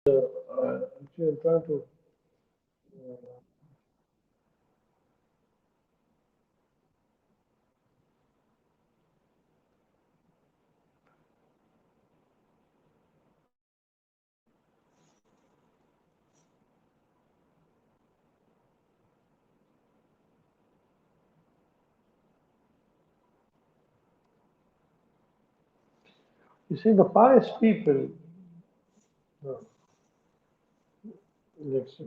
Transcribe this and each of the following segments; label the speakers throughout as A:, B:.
A: Actually, I'm trying to. You see, the pious people. Uh, next,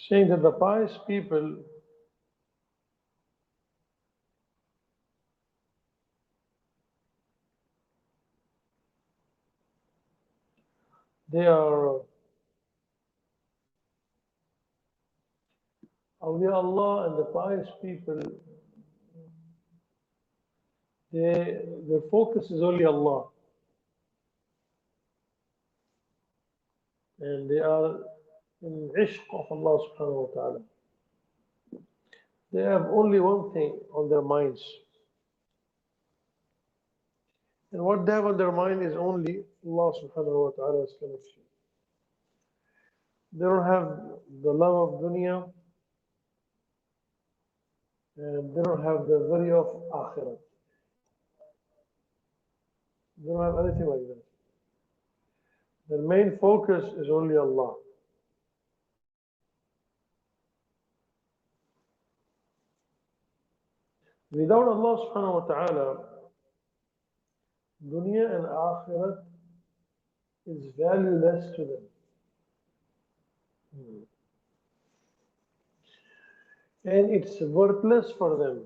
A: saying that the pious people, they are awliya Allah, and the pious people, their focus is only Allah, and they are in ishq of Allah subhanahu wa ta'ala. They have only one thing on their minds, and what they have on their mind is only Allah subhanahu wa ta'ala's connection. They don't have the love of dunya, and they don't have the worry of akhirah. They don't have anything like that. Their main focus is only Allah. Without Allah subhanahu wa ta'ala, dunya and akhirat is valueless to them. And it's worthless for them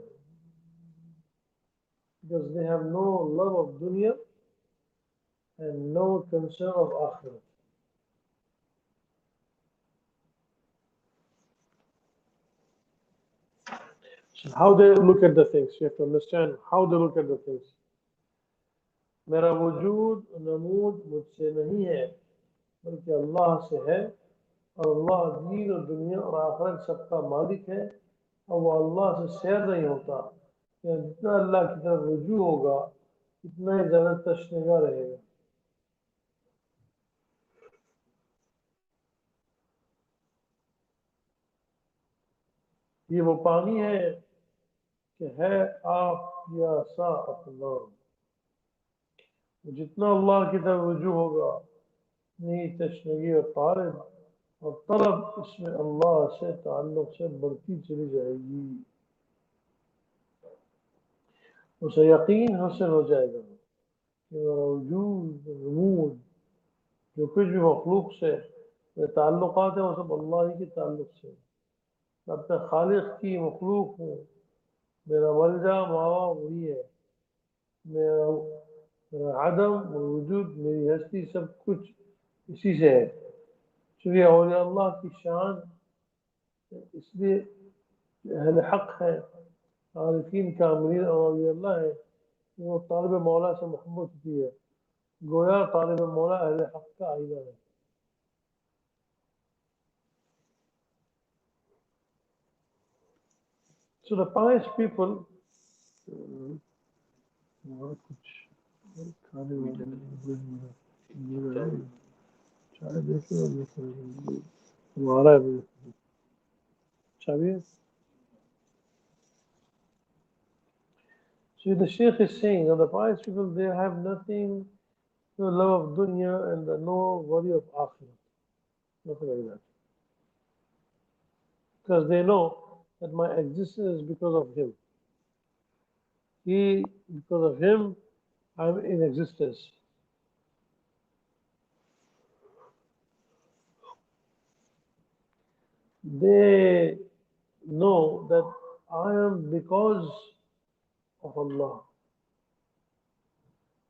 A: because they have no love of dunya and no concern of akhirat. So how they look at the things, you have to understand how they look at the things. मेरा वजूद नमूद मुझसे नहीं है बल्कि अल्लाह से है और अल्लाह दीन और दुनिया और आखिरत सबका मालिक है और वो अल्लाह से सैर नहीं होता या जितना अल्लाह की तरफ रुजू होगा इतना ही ज़्यादा तशनेगा रहेगा ये वो पानी है कि है आप या सा अपना जितना अल्लाह की तरफ रुजू होगा इतनी तशनगी और तारिब और तलब इसमें अल्लाह से ताल्लुक़ से बढ़ती चली जाएगी उसे यकीन हासिल हो जाएगा कि मेरा वजूद नमूद जो कुछ भी मखलूक से वे ताल्लुक़ात हैं वो सब अल्लाह ही के ताल्लुक़ से मैं अपने खालिक की मखलूक हूँ मेरा मलजा मावा वही है मेरा मेरा आदम और वजूद मेरी हस्ती सब कुछ इसी से है चूँकि औलिया अल्लाह की शान इसलिए अहल हक़ है आरिफीन कामिलीन औलिया अल्लाह है वो तालिब मौला से मोहब्बत होती है गोया तालिब मौला अहल हक़ का आईना है So the pious people बहुत कुछ खाने वाले चाय देखो हमारा चाबी So the Sheikh is saying that the pious people they have nothing, no love of dunya and no worry of akhirah, nothing like that. Because they know that my existence is because of him. Because of him, I'm in existence. They know that I am because of Allah.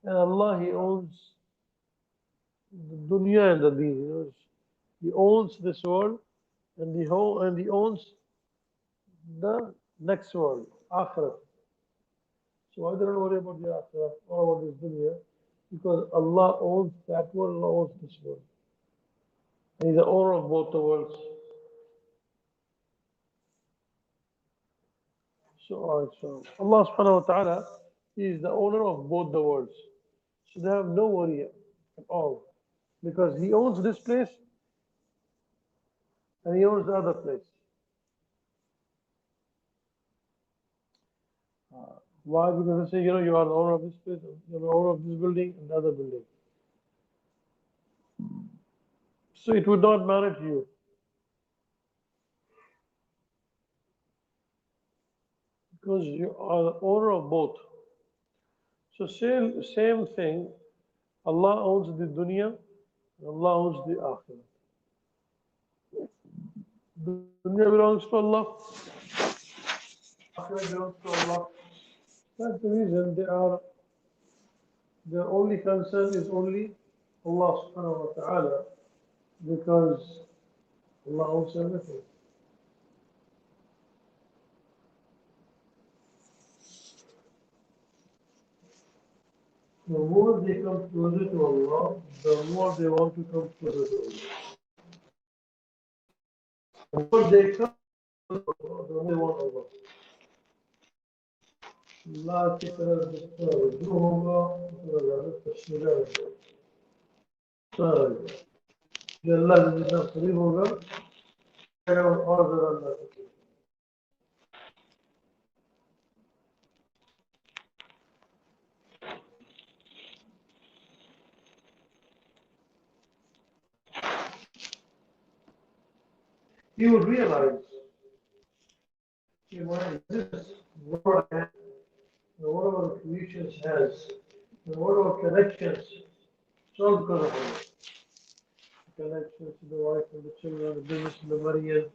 A: And Allah, He owns the dunya and the deen. He owns this world and He owns the next world, Akhirat. So I don't worry about the Akhirat or about this dunya because Allah owns that world, Allah owns this world. And He's the owner of both the worlds. So Allah subhanahu wa ta'ala He is the owner of both the worlds. So they have no worry at all. because he owns this place and he owns the other place. Why? Because they say, you are the owner of this place, you're the owner of this building and the other building. So it would not matter to you. Because you are the owner of both. So same thing, Allah owns the dunya and Allah owns the akhirah. The dunya belongs to Allah, akhirah belongs to Allah. That's the reason their only concern is only Allah subhanahu wa ta'ala, because Allah owns everything. The more they come closer to Allah, the more they want to come closer to Allah. The more they come closer to Allah, the more they want Allah. Allah की तरफ जितना रुजू होगा उतना ज़्यादा तशमीला होगा. जो अल्लाह से जितना करीब होगा और ज़्यादा अल्लाह से करीब. He would realize this world and whatever the creations has, and whatever connections, it's all because of Allah. The connections to the wife and the children, the business and the money and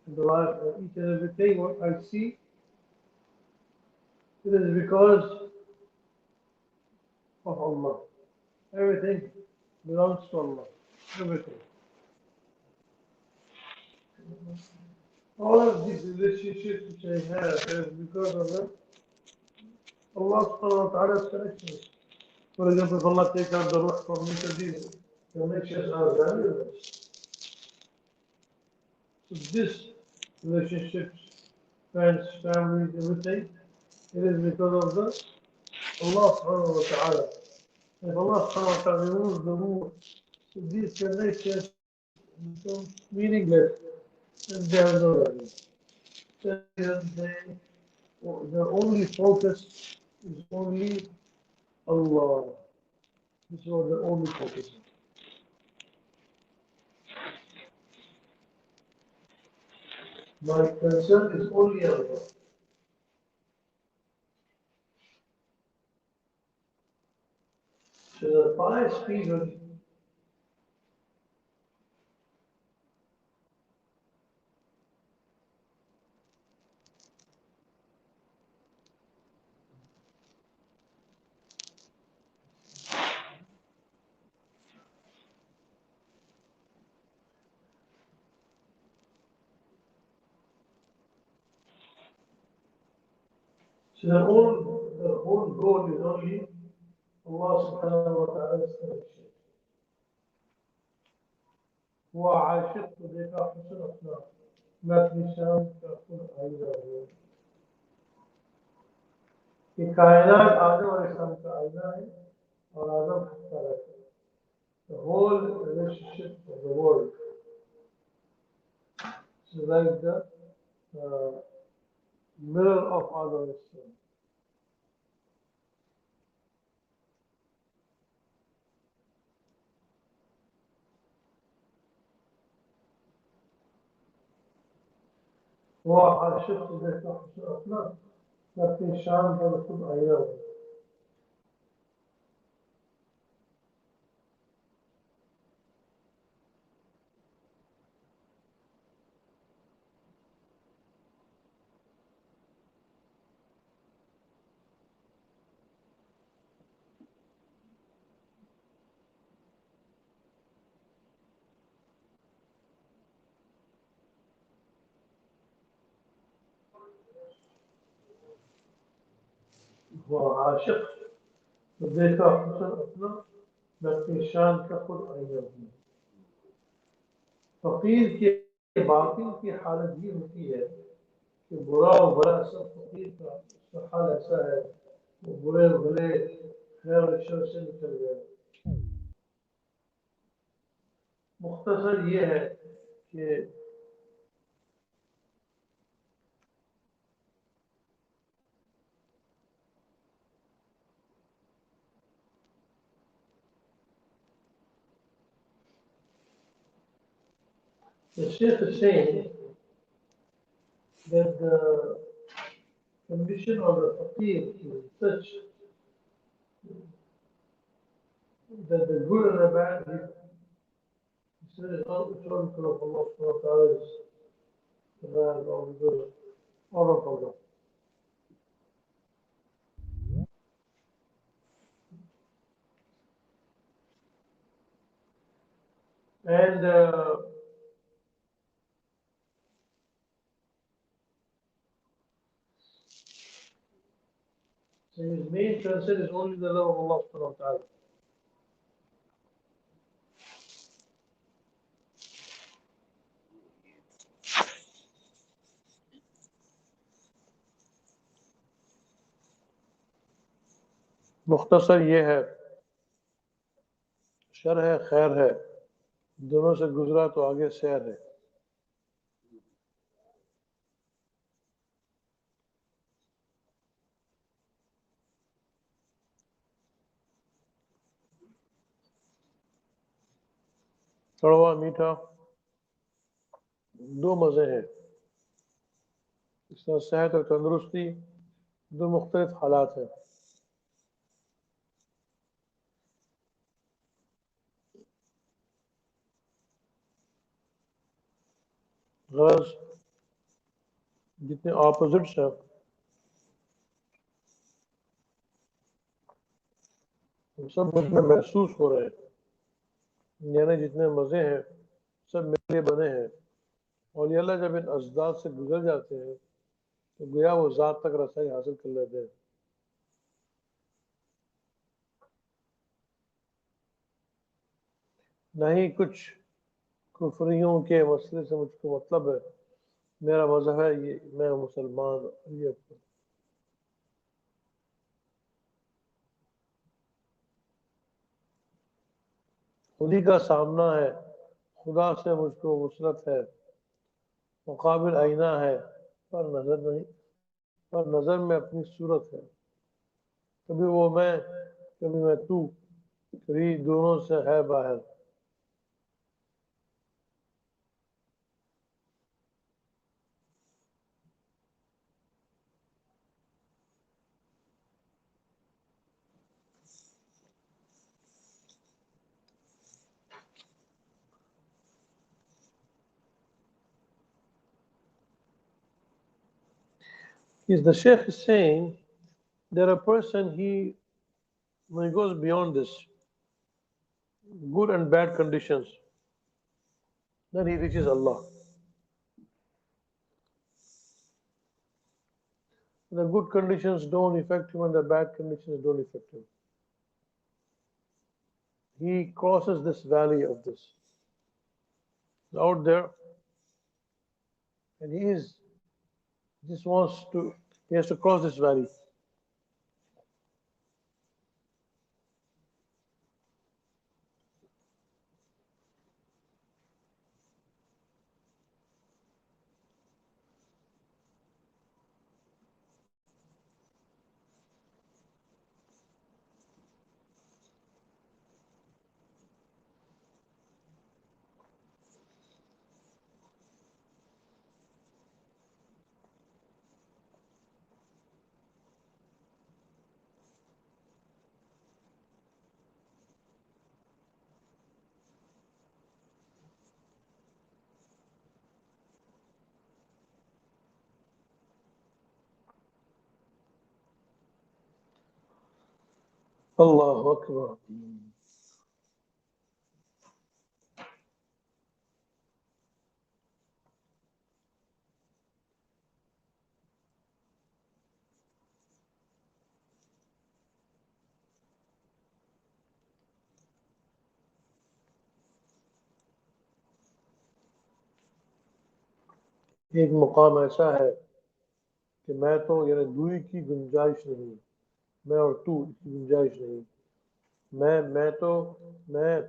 A: the life and each and everything. What I see, it is because of Allah. Everything belongs to Allah. Everything. All of these relationships which I have is because of Allah subhanahu wa ta'ala's connections. For example, if Allah takes out the ruh from me, these connections are valueless. So this relationships, friends, families, everything, it is because of the Allah subhanahu wa ta'ala. If Allah subhanahu wa ta'ala removes the ruh, so these connections become meaningless and they have no value. So their only focus is only Allah. This is what their only focus is. My concern is only Allah. So the pious people, so their whole goal is only Allah subhanahu wa ta'ala's connection. هو عاشق को देखा हुस्न अपना, मैं अपनी शान का खुद आईना हूँ. कि कायनात आदम अलैहिस्सलाम का आईना है और आदम हंसता रहता है. The whole relationship of the world is like the mirror of Adam alaihissalam. वो आशिक को देखा हुस्न अपना, मैं अपनी शान का खुद आईना हूँ. वो आशिक को देखा हुस्न अपना, मैं अपनी शान का खुद आईना हूँ. फकीर के बातिन की हालत ये होती है कि बुरा और भला सब फकीर का उसका हाल ऐसा है, वो बुरे भले खैर और शर से निकल गए. मुख्तसर ये है कि the Sheikh is saying that the condition of the faqir is such that the good and the bad, he said, it's all because of Allah subhanahu wa ta'ala is the bad or the good, all of Allah. And so his main concern is only the love of Allah subhanahu wa ta'ala. मुख्तसर ये है, sir है खैर है, दोनों से गुजरा तो आगे सैर है। कड़वा मीठा दो मज़े हैं, इस तरह सेहत और तंदुरुस्ती दो मुख्तलिफ हालात हैं। गरज जितने ऑपोजिट्स हैं वो सब मुझ में महसूस हो रहे हैं, यानी जितने मज़े हैं सब मेरे लिए बने हैं, और ये अल्लाह जब इन अज़दाद से गुजर जाते हैं तो गोया वो ज़ात तक रसाई हासिल कर लेते हैं। नहीं कुछ कुफरियों के मसले से मुझको मतलब है, मेरा मज़हब है ये, मैं मुसलमान, ये खुदी का सामना है, खुदा से मुझको वुसरत है, मुकाबिल आईना है पर नज़र नहीं, पर नज़र में अपनी सूरत है, कभी वो मैं कभी मैं तू, कभी दोनों से है बाहर। Is the Sheikh is saying that a person when he goes beyond this good and bad conditions, then he reaches Allah. The good conditions don't affect him and the bad conditions don't affect him. He crosses this valley of this out there, and he has to cross this valley. Allahu Akbar. एक मुकाम ऐसा है कि मैं तो यानी दूरी की गुंजाइश नहीं, मैं और तू की गुंजाइश नहीं, मैं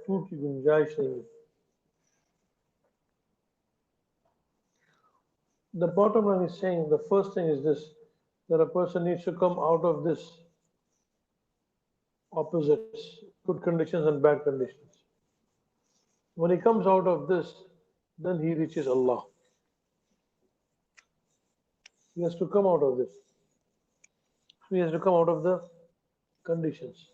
A: तू की गुंजाइश नहीं, The bottom line is saying the first thing is this, that a person needs to come out of this opposites, good conditions and bad conditions. When he comes out of this, then he reaches Allah. He has to come out of this. He has to come out of the conditions.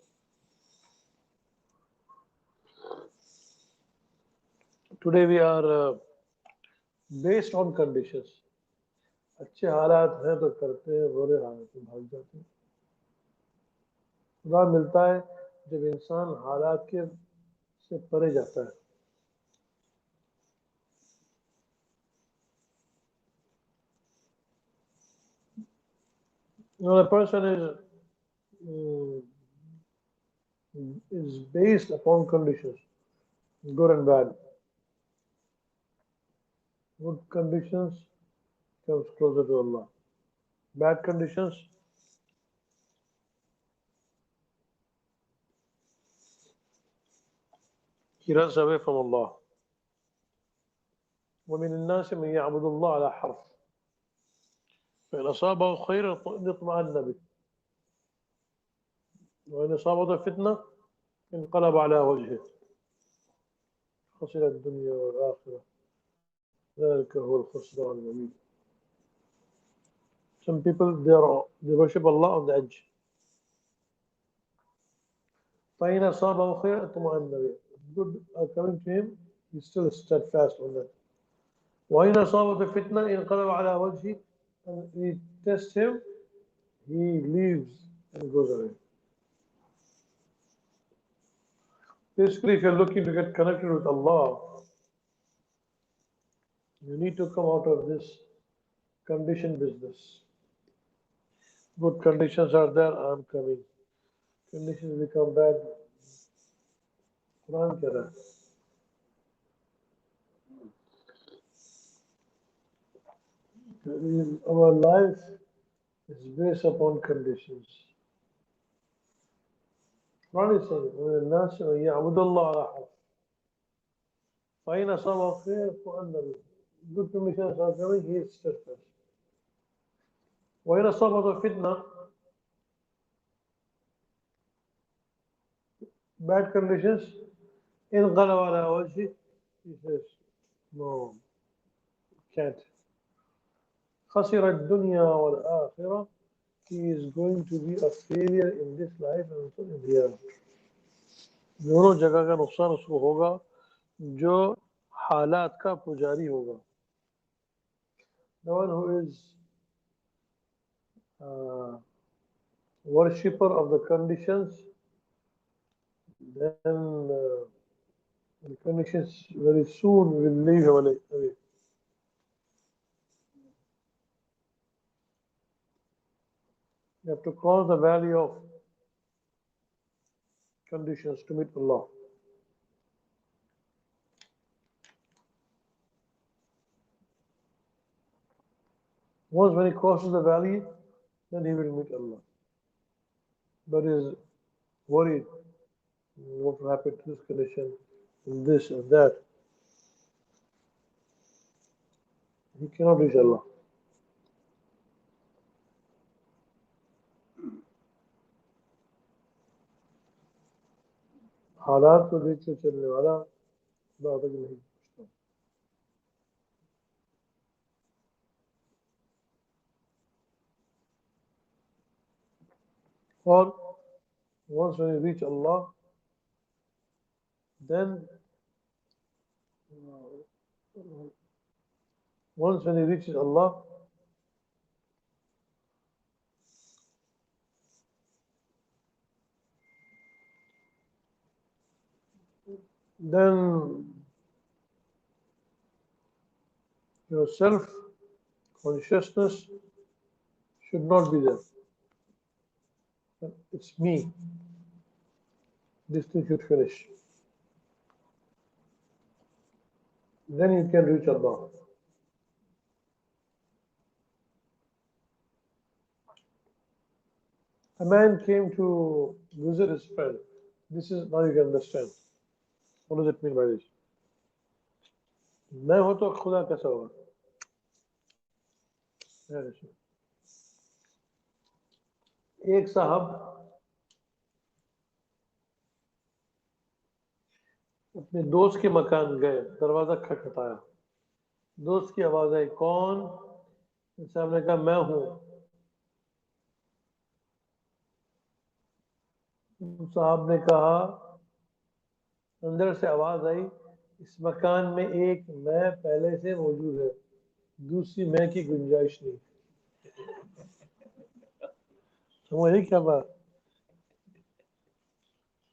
A: Today we are based on conditions. अच्छे हालात हैं तो करते हैं, बुरे हालात में भाग जाते हैं. खुदा मिलता है जब इंसान हालात के से परे जाता है. When a person is based upon conditions, good and bad. Good conditions comes closer to Allah. Bad conditions he runs away from Allah. ومن الناس من يعبد الله على حرف فإن أصابه خير اطمأن به وإن أصابته فتنة انقلب على وجهه خسر الدنيا والآخرة ذلك هو الخسران المبين. Some people they worship Allah on the edge. فإن أصابه خير اطمأن به. Good are coming to him, he's still steadfast on that. وإن أصابته فتنة انقلب على وجهه, and we test him, he leaves and goes away. Basically, if you're looking to get connected with Allah, you need to come out of this condition business. Good conditions are there, I'm coming. Conditions become bad. Quran keh raha hai. Our life is based upon conditions. Quran is saying, الناس يعبد الله على حرف فإن أصابه خير فأن به. Good conditions are coming, he is steadfast. وإن أصابته فتنة, bad conditions, انقلب على وجهه, he says, no, can't. خسر الدنيا والآخرة, he is going to be a failure in this life and also in the other. दोनों जगह का नुकसान उसको होगा जो हालात का पुजारी होगा. The one who is worshipper of the conditions, then the conditions very soon will leave him away. You have to cross the valley of conditions to meet Allah. Once when he crosses the valley, then he will meet Allah. But he is worried, what will happen to this condition, and this and that. He cannot reach Allah. हालात को देख के चलने वाला बात नहीं पूछता. और once when you reach Allah, then once when he reaches Allah, then your self-consciousness should not be there. It's me. This thing should finish. Then you can reach Allah. A man came to visit his friend. This is, now you can understand. What does it mean by this? मैं हो तो खुदा कैसा होगा? एक साहब अपने दोस्त के मकान गए, दरवाजा खटखटाया, दोस्त की आवाज आई, कौन? साहब ने कहा मैं हूं। साहब ने कहा, अंदर से आवाज आई, इस मकान में एक मैं पहले से मौजूद है, दूसरी मैं की गुंजाइश नहीं। समझे क्या बात?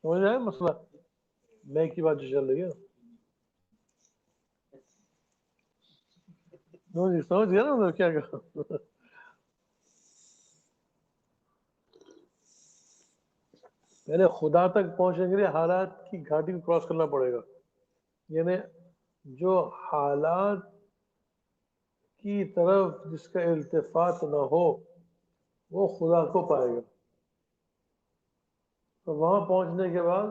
A: समझ आया मसला? मैं की बात जो चल रही है, समझ गया ना उन्होंने क्या कहा? पहले खुदा तक पहुंचने के लिए हालात की घाटी को क्रॉस करना पड़ेगा। यानी जो हालात की तरफ जिसका इल्तिफात न हो वो खुदा को पाएगा। तो वहां पहुंचने के बाद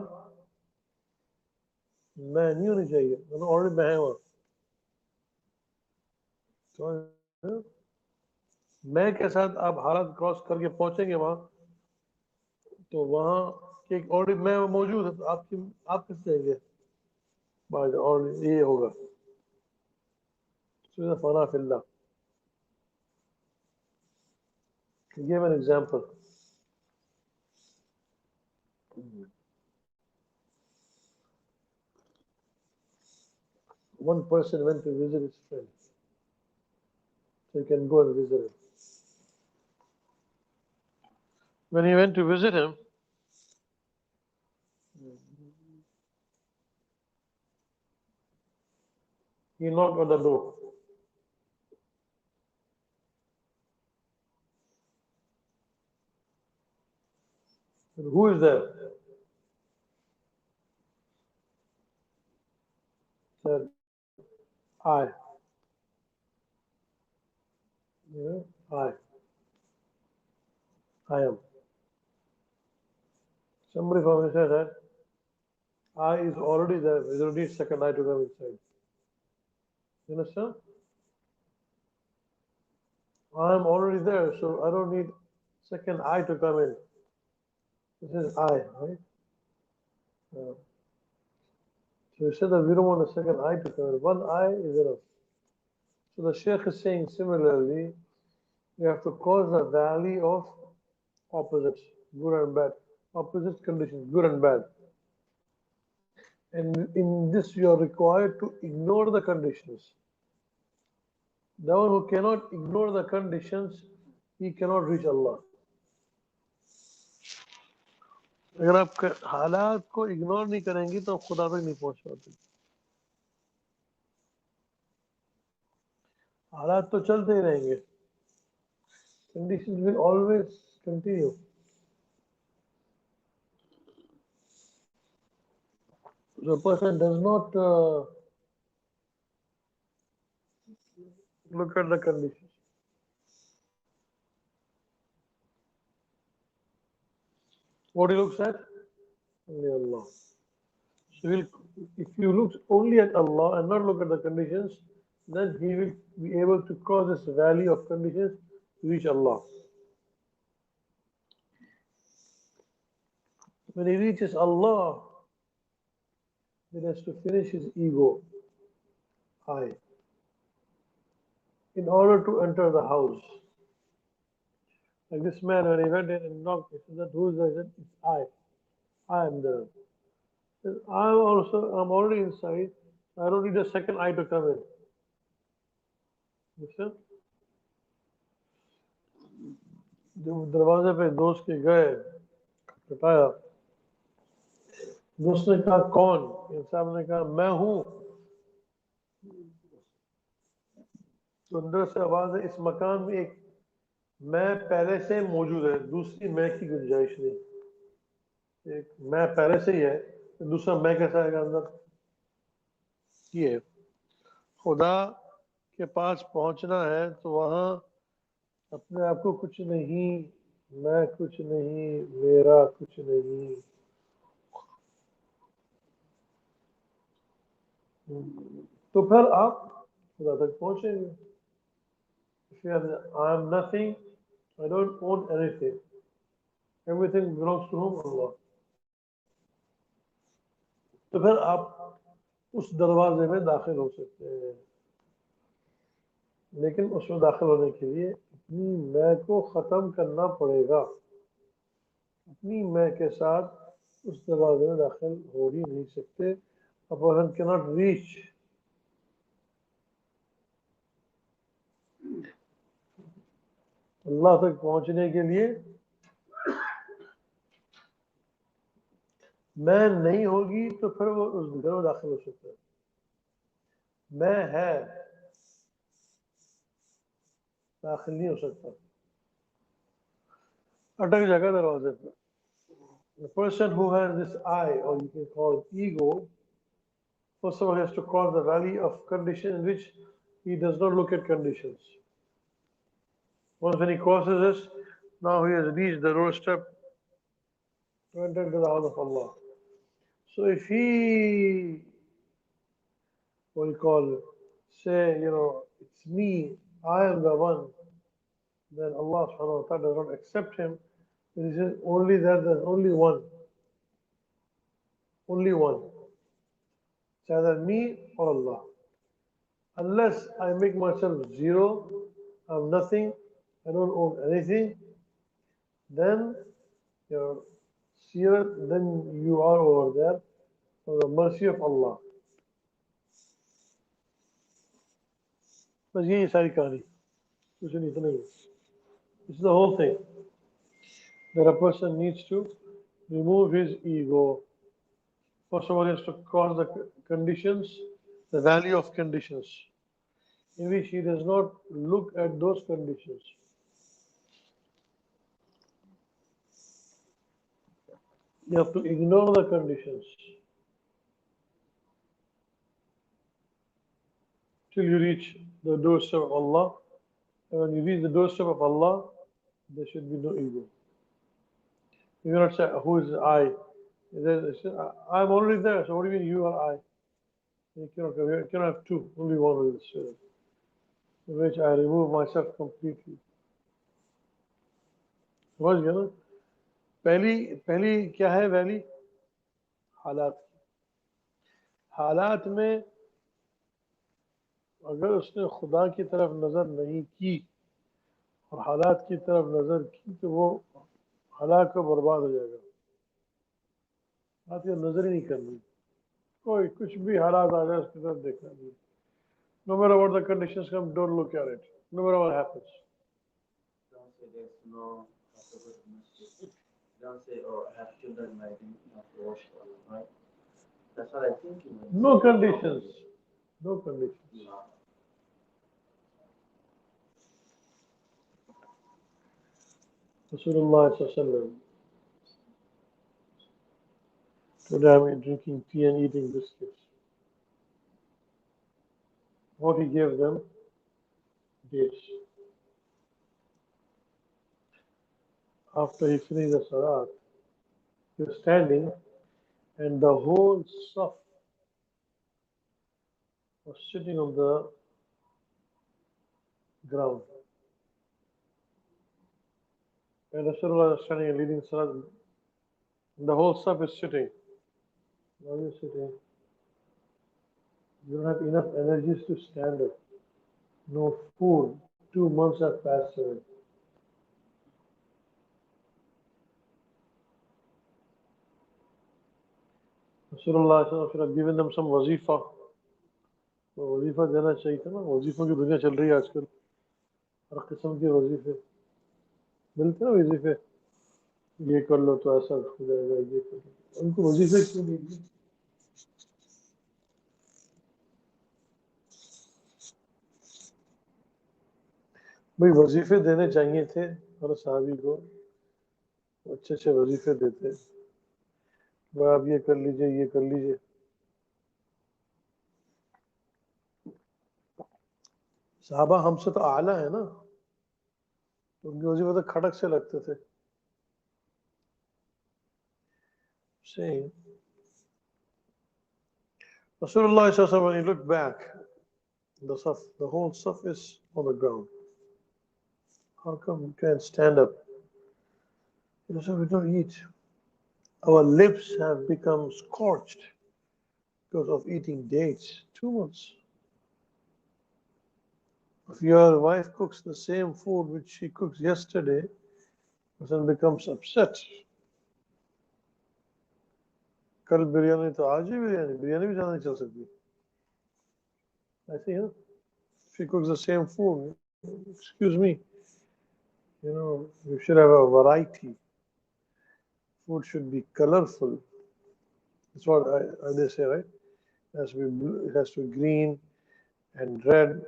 A: मैं नहीं होनी चाहिए, मतलब ऑलरेडी मैं है वहां। तो मैं के साथ आप हालात क्रॉस करके पहुंचेंगे वहां, तो वहां एक ऑलरेडी मैं मौजूद है, तो आप किस जाएंगे और ये होगा फना फिल्ला। Give an example. One person went to visit his friend, so you can go and visit him. When he went to visit him, he knocked on the door. Who is there? Said, I. Yeah, I am. Somebody from inside said, I is already there. We don't need second eye to come inside. You understand? I am already there, so I don't need second eye to come in. This is I, right? So we said that we don't want a second eye to come in. One eye is enough. So the Sheikh is saying similarly, you have to cause a valley of opposites, good and bad, opposite conditions, good and bad. And in this you are required to ignore the conditions. The one who cannot ignore the conditions, he cannot reach Allah. अगर आप हालात को ignore नहीं करेंगी तो आप खुदा तक नहीं पहुंच पाते। हालात तो चलते ही रहेंगे, conditions will always continue. The person does not look at the conditions. What he looks at? Only Allah. So if you look only at Allah and not look at the conditions, then he will be able to cross this valley of conditions to reach Allah. When he reaches Allah, he has to finish his ego, I, in order to enter the house. Like this man, when he went in and knocked, he said, who's there? He said, it's I am there. He said, I'm already inside. I don't need a second eye to come in. You see? जब दरवाजे पे दोस्त के गए, बताया, दोस्त ने कहा कौन? इंसान ने कहा मैं हूं। तो अंदर से आवाज है, इस मकान में एक मैं पहले से मौजूद है, दूसरी मैं की गुंजाइश नहीं। एक मैं पहले से ही है, तो दूसरा मैं कैसा आएगा अंदर? ये खुदा के पास पहुंचना है तो वहां अपने आप को कुछ नहीं, मैं कुछ नहीं, मेरा कुछ नहीं, तो फिर आप खुदा तक पहुंचेंगे। If you are, I am nothing, I don't own anything. Everything belongs to whom? Allah. तो फिर आप उस दरवाजे में दाखिल हो सकते हैं, लेकिन उसमें दाखिल होने के लिए अपनी मैं को ख़त्म करना पड़ेगा। अपनी मैं के साथ उस दरवाजे में दाखिल हो ही नहीं सकते। A person cannot reach अल्लाह तक पहुंचने के लिए मैं नहीं होगी तो फिर वो उस घर में दाखिल हो सकता है। मैं है दाखिल नहीं हो सकता, अटक जाएगा दरवाजे पर। The person who has this I, or you can call it ego, first of all, he has to cross the valley of condition in which he does not look at conditions. Once when he crosses this, now he has reached the doorstep to enter into the house of Allah. So if he, what you call, say, it's me, I am the one, then Allah subhanahu wa ta'ala does not accept him. He says only that there's only one. Only one. It's either me or Allah. Unless I make myself zero, I'm nothing, I don't own anything, then you're serious, then you are over there for the mercy of Allah. बस यही सारी कहानी, कुछ नहीं, इतना ही। This is the whole thing. That a person needs to remove his ego. First of all, he has to cross the conditions, the valley of conditions, in which he does not look at those conditions. You have to ignore the conditions till you reach the doorstep of Allah. And when you reach the doorstep of Allah, there should be no ego. You cannot say, who is I? I'm already there, so what do you mean you are I? You cannot have two, only one will serve. In which I remove myself completely. समझ गया ना? पहली क्या है valley? हालात। हालात में अगर उसने खुदा की तरफ नजर नहीं की और हालात की तरफ नजर की तो वो हालात को बर्बाद हो जाएगा। हालात की नजर ही नहीं करनी, कोई कुछ भी हालात आ जाए उसकी तरफ देखना नहीं। No matter what the conditions come, don't look at it. No matter what happens.
B: Don't say there's no don't say, oh, I have children, I didn't have to wash for them, right? That's what I think.
A: No conditions. No conditions. Rasulullah sallallahu. Today I'm drinking tea and eating biscuits. What he gave them? Dates. After he finished the salat, he was standing and the whole saf was sitting on the ground. And Rasulullah was standing and leading salat. And the whole saf is sitting. Why are you sitting? You don't have enough energies to stand up. No food. 2 months have passed away. Rasulullah should have given them some wazifa. तो वजीफा देना चाहिए था ना। वजीफों की दुनिया चल रही है आजकल, हर किस्म के वजीफे मिलते हैं। वजीफे ये कर लो तो ऐसा हो जाएगा, ये कर लो, उनको वजीफे क्यों नहीं दिए? भाई वजीफे देने चाहिए थे हर साहबी को, अच्छे अच्छे वजीफे देते। वह आप ये कर लीजिए, ये कर लीजिए। साहबा हमसे तो आला है ना, उनके वजीफे तो खड़क से लगते थे। Saying Rasulullah when he looked back, the whole saf is on the ground. How come you can't stand up? So we don't eat. Our lips have become scorched because of eating dates. 2 months. If your wife cooks the same food which she cooked yesterday, person becomes upset. कल बिरयानी तो आज ही बिरयानी बिरयानी भी ज़्यादा नहीं चल सकती ऐसे ही ना she cooks the same food excuse me you should have a variety food should be colorful that's what they say right it has to be blue, it has to be green and red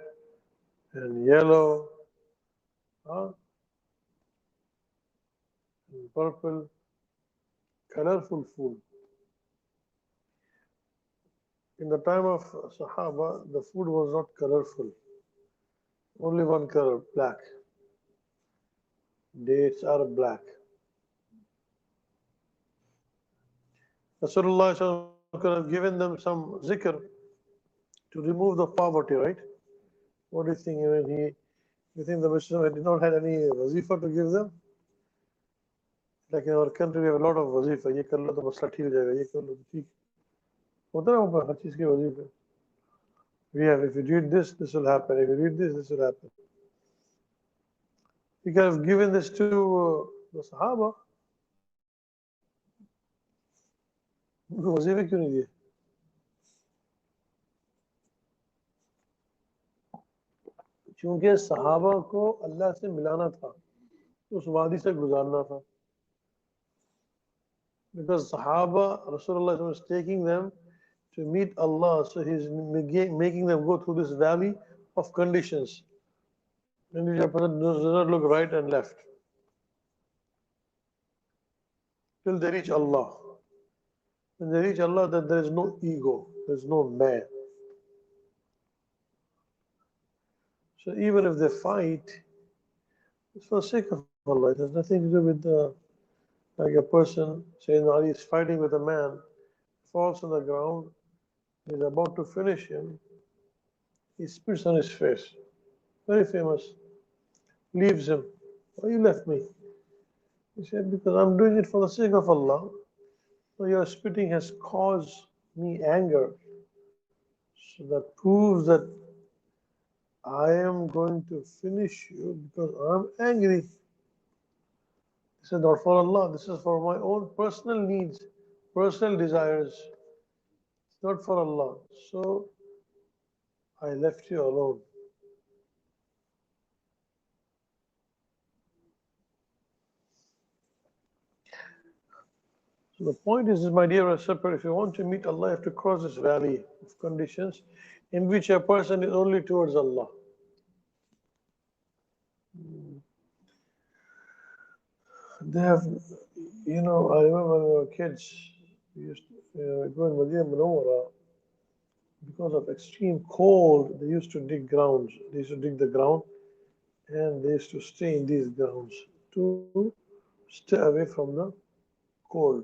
A: and yellow and purple colorful food in the time of Sahaba the food was not colorful only one color black dates are black Rasulullah could have given them some zikr to remove the poverty, right? What do you think? You think the Muslims did not have any wazifa to give them? Like in our country, we have a lot of wazifa. ये कर लो तो मसला ठीक हो जाएगा. ये कर लो तो ठीक. होता है ऊपर हर चीज के wazifa. We have, if you read this, this will happen. If you read this, this will happen. You could have given this to the Sahaba. वजीफे क्यों नहीं दिए? क्योंकि सहाबा को अल्लाह से मिलाना था उस वादी से गुजारना था because Sahaba, Rasulullah was taking them to meet Allah, so He's making them go through this valley of conditions. And your person does not look right and left till they reach Allah. When they reach Allah, then there is no ego, there is no man. So even if they fight, it's for the sake of Allah. It has nothing to do with like a person saying Ali is fighting with a man, falls on the ground, he's about to finish him, he spits on his face. Very famous. Leaves him. Why you left me? He said, because I'm doing it for the sake of Allah. So your spitting has caused me anger. So that proves that I am going to finish you because I'm angry. He said, not for Allah, this is for my own personal needs, personal desires. It's not for Allah. So I left you alone. So the point is, my dear Asapar, if you want to meet Allah, you have to cross this valley of conditions in which a person is only towards Allah. They have, I remember when we were kids, we used to go in Medina Munawwara. Because of extreme cold, they used to dig grounds. They used to dig the ground and they used to stay in these grounds to stay away from the cold.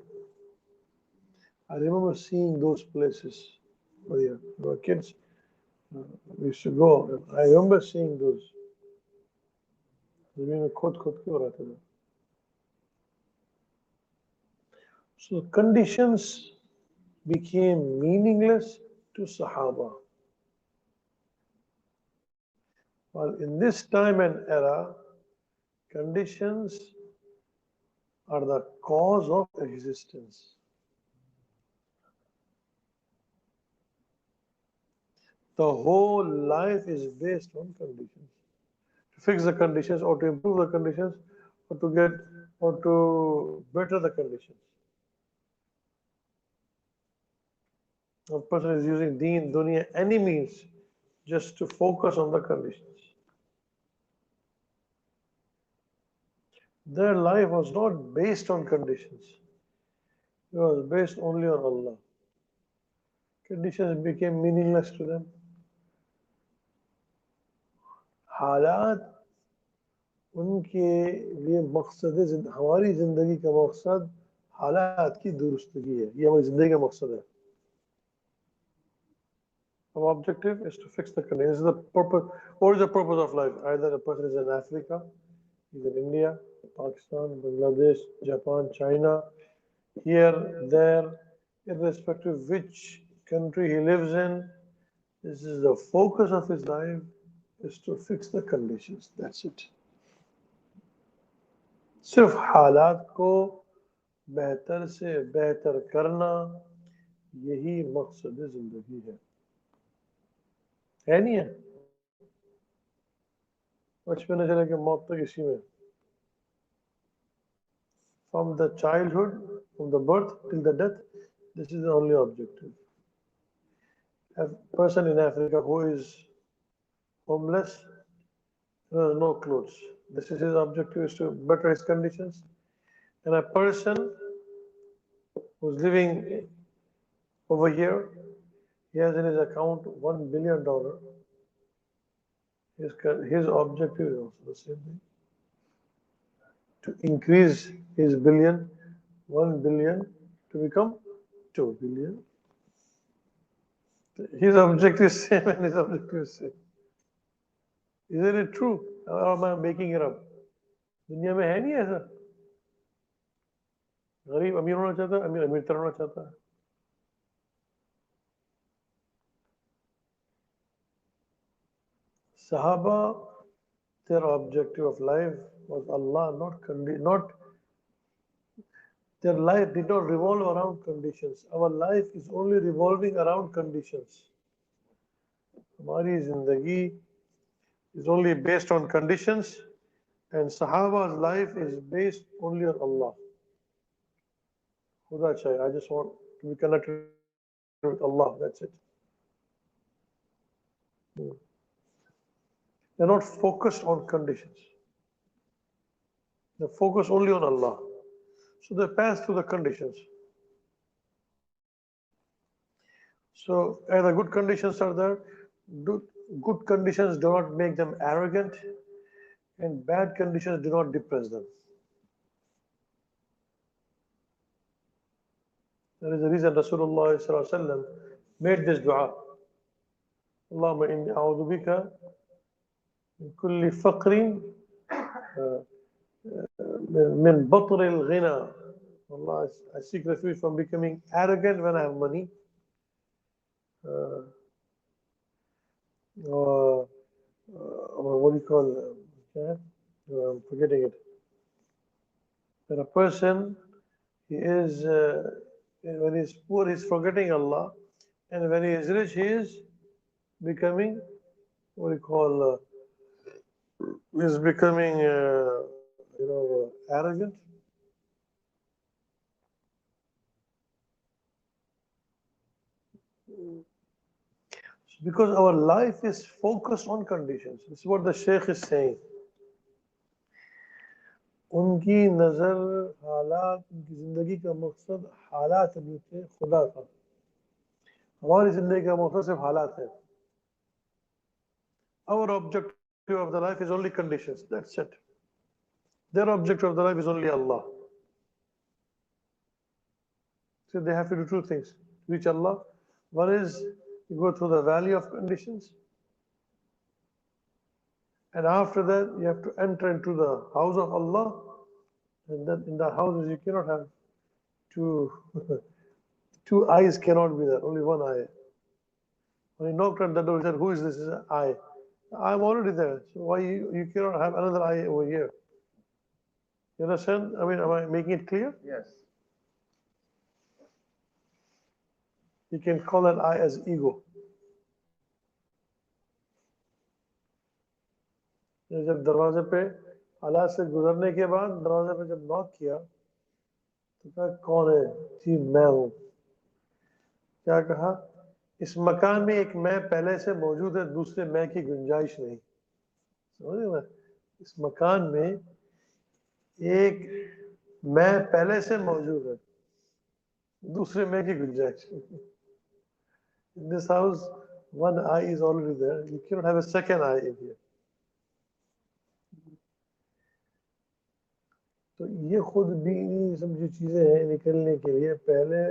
A: I remember seeing those places. We were kids. We used to go. I remember seeing those. So conditions became meaningless to Sahaba. While in this time and era, conditions are the cause of existence. The whole life is based on conditions. To fix the conditions or to improve the conditions or to get or to better the conditions. A person is using deen, dunya, any means just to focus on the conditions. Their life was not based on conditions. It was based only on Allah. Conditions became meaningless to them. हालात उनके लिए मकसद हमारी ज़िंदगी का मकसद हालात की दुरुस्तगी है ये हमारी ज़िंदगी का मकसद है Our objective is to fix the conditions. This is the purpose. What is the purpose of life? Either a person is in Africa, either India, Pakistan, Bangladesh, Japan, China, here, there, irrespective of which country he lives in, this is the focus of his life is to fix the conditions. That's it. सिर्फ हालात को बेहतर से बेहतर करना यही मकसद जिंदगी है नहीं है बचपन से लेकर मौत तक इसी में from the childhood, from the birth till the death, this is the only objective. A person in Africa who is homeless, who has no clothes, this is his objective, is to better his conditions. And a person who's living over here, he has in his account $1 billion. His objective is also the same thing. To increase his billion, 1 billion, to become 2 billion. His objective is same and his objective is same. Isn't it true? Or am I making it up? दुनिया में है नहीं ऐसा गरीब अमीर होना चाहता है अमीर अमीर तरह होना चाहता है Sahaba, their objective of life was Allah, not their life did not revolve around conditions. Our life is only revolving around conditions. Hamari zindagi is only based on conditions, and Sahaba's life is based only on Allah. Khuda chahiye, I just want to be connected with Allah, that's it. They're not focused on conditions. They're focused only on Allah. So they pass through the conditions. So either good conditions are there, good conditions do not make them arrogant, and bad conditions do not depress them. There is a reason Rasulullah made this dua. Allahumma inni a'udhu bika min kulli faqrin min batr al-ghina. Allah, I seek refuge from becoming arrogant when I have money. What do you call I'm forgetting it. That a person, he is, when he is poor, he is forgetting Allah, and when he is rich, he is becoming, what do you call, he is becoming, arrogant. Because our life is focused on conditions. This is what the Shaykh is saying. उनकी नज़र हालात उनकी ज़िंदगी का मकसद हालात नहीं थे खुदा था हमारी ज़िंदगी का मकसद सिर्फ हालात है Our objective of the life is only conditions, that's it. Their objective of the life is only Allah. So they have to do two things to reach Allah. One is you go through the valley of conditions, and after that you have to enter into the house of Allah, and then in the houses you cannot have two eyes cannot be there, only one eye. When he knocked at the door, he said, "Who is this?" He said, "I." I'm already there, so why you cannot have another eye over here? You understand? I mean, am I making it clear?
B: Yes.
A: You can call that eye as ego. जब दरवाजे पे हालात से गुजरने के बाद दरवाजे पे जब नॉक किया तो कहा कौन है जी मैं हूँ क्या कहा इस मकान में एक मैं पहले से मौजूद है दूसरे मैं की गुंजाइश नहीं समझे ना इस मकान में एक मैं पहले से मौजूद है दूसरे मैं की गुंजाइश In this house one eye is already there you cannot have a second eye in here तो ये खुद भी नहीं सब जो चीज़ें हैं निकलने के लिए पहले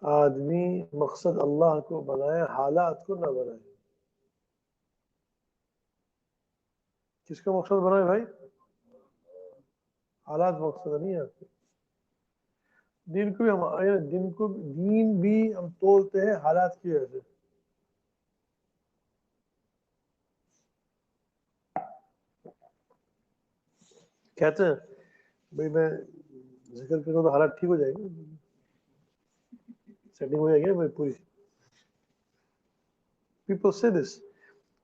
A: आदमी मकसद अल्लाह को बनाए हालात को ना बनाए किसका मकसद बनाए भाई हालात मकसद नहीं है आपके। दीन को भी हम दीन भी हम तोलते हैं हालात की वजह से। कहते हैं भाई मैं जिक्र करूँ तो हालात ठीक हो जाएंगे, सेटिंग हो जाएगी भाई पूरी। People say this.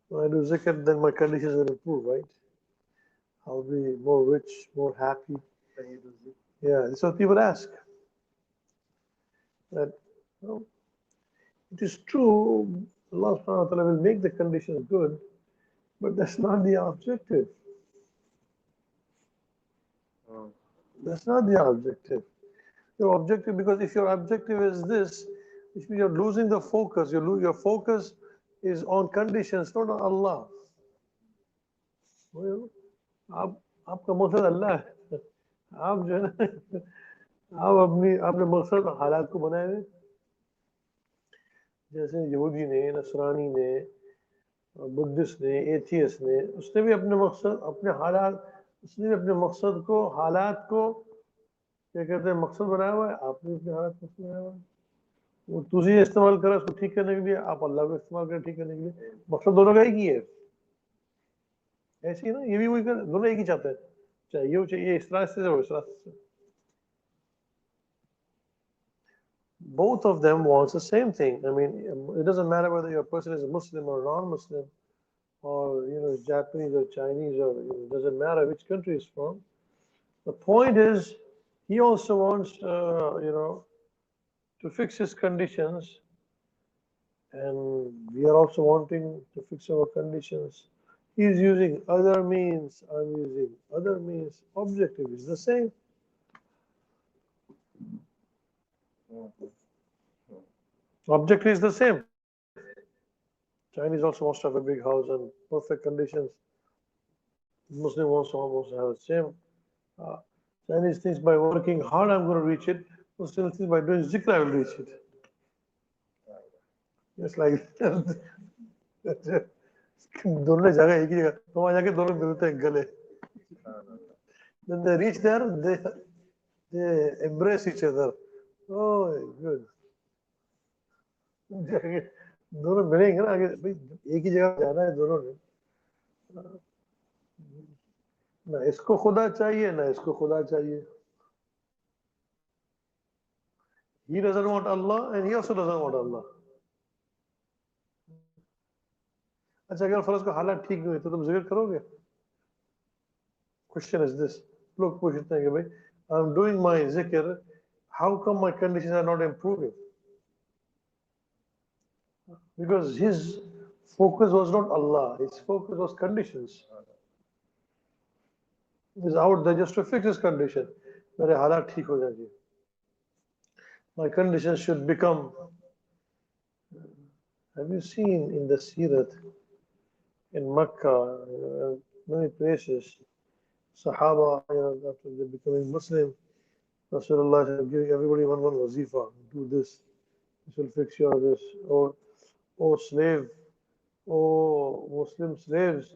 A: When I do zikr, then my conditions will improve, right? I'll be more rich, more happy. Yeah, that's what people ask. That, well, it is true, Allah subhanahu wa ta'ala will make the conditions good, but that's not the objective. That's not the objective. Your objective, because if your objective is this, which means you're losing the focus. Your focus is on conditions, not on Allah. Well, आपका मकसद अल्लाह है, आप जो है ना आप आपने मकसद हालात को बनाए हुए, जैसे यहूदी ने, नसरानी ने, बुद्धिस्ट ने, एथियस्ट ने, उसने भी अपने मकसद अपने हालात उसने भी अपने मकसद को हालात को क्या कहते हैं मकसद बनाया हुआ है, आपने अपने हालात को बनाया हुआ है। वो तुझे इस्तेमाल करा उसको ठीक करने के लिए, आप अल्लाह को इस्तेमाल करें ठीक करने के लिए, मकसद दोनों का एक ही है। ऐसे ही ना ये भी वही कर, दोनों एक ही चाहते हैं, चाहिए इस रास्ते से हो इस रास्ते से। Both of them wants the same thing. I mean, it doesn't matter whether your person is a Muslim or non-Muslim, or Japanese or Chinese, or it doesn't matter which country he's from. The point is, he also wants to fix his conditions, and we are also wanting to fix our conditions. He's using other means, I'm using other means. Objective is the same. Objective is the same. Chinese also wants to have a big house and perfect conditions. Muslim also have the same. Chinese thinks by working hard I'm going to reach it. Muslim thinks by doing zikr I will reach it. It's like दोनों जगह एक ही जगह, वहाँ जाके दोनों मिलते हैं गले. Then they reach there, they embrace each other. Oh, good. दोनों मिलेंगे ना आगे, भाई एक ही जगह जाना है दोनों ने. ना इसको खुदा चाहिए ना इसको खुदा चाहिए. He doesn't want Allah and he also doesn't want Allah. अच्छा अगर फर्ज को हालात ठीक नहीं हुई तो तुम जिक्र करोगे? Question is this. लोग पूछते हैं कि भाई I'm doing my zikr, how come my conditions are not improving? Because his focus was not Allah, his focus was conditions. He's out there just to fix his condition. मेरे हालात ठीक हो जाएंगे. My conditions should become. Have you seen in the Sirat, in Mecca, many places, Sahaba, after they becoming Muslim, Rasulullah said, giving everybody one wazifa, do this will fix your this. Oh slave, oh Muslim slaves,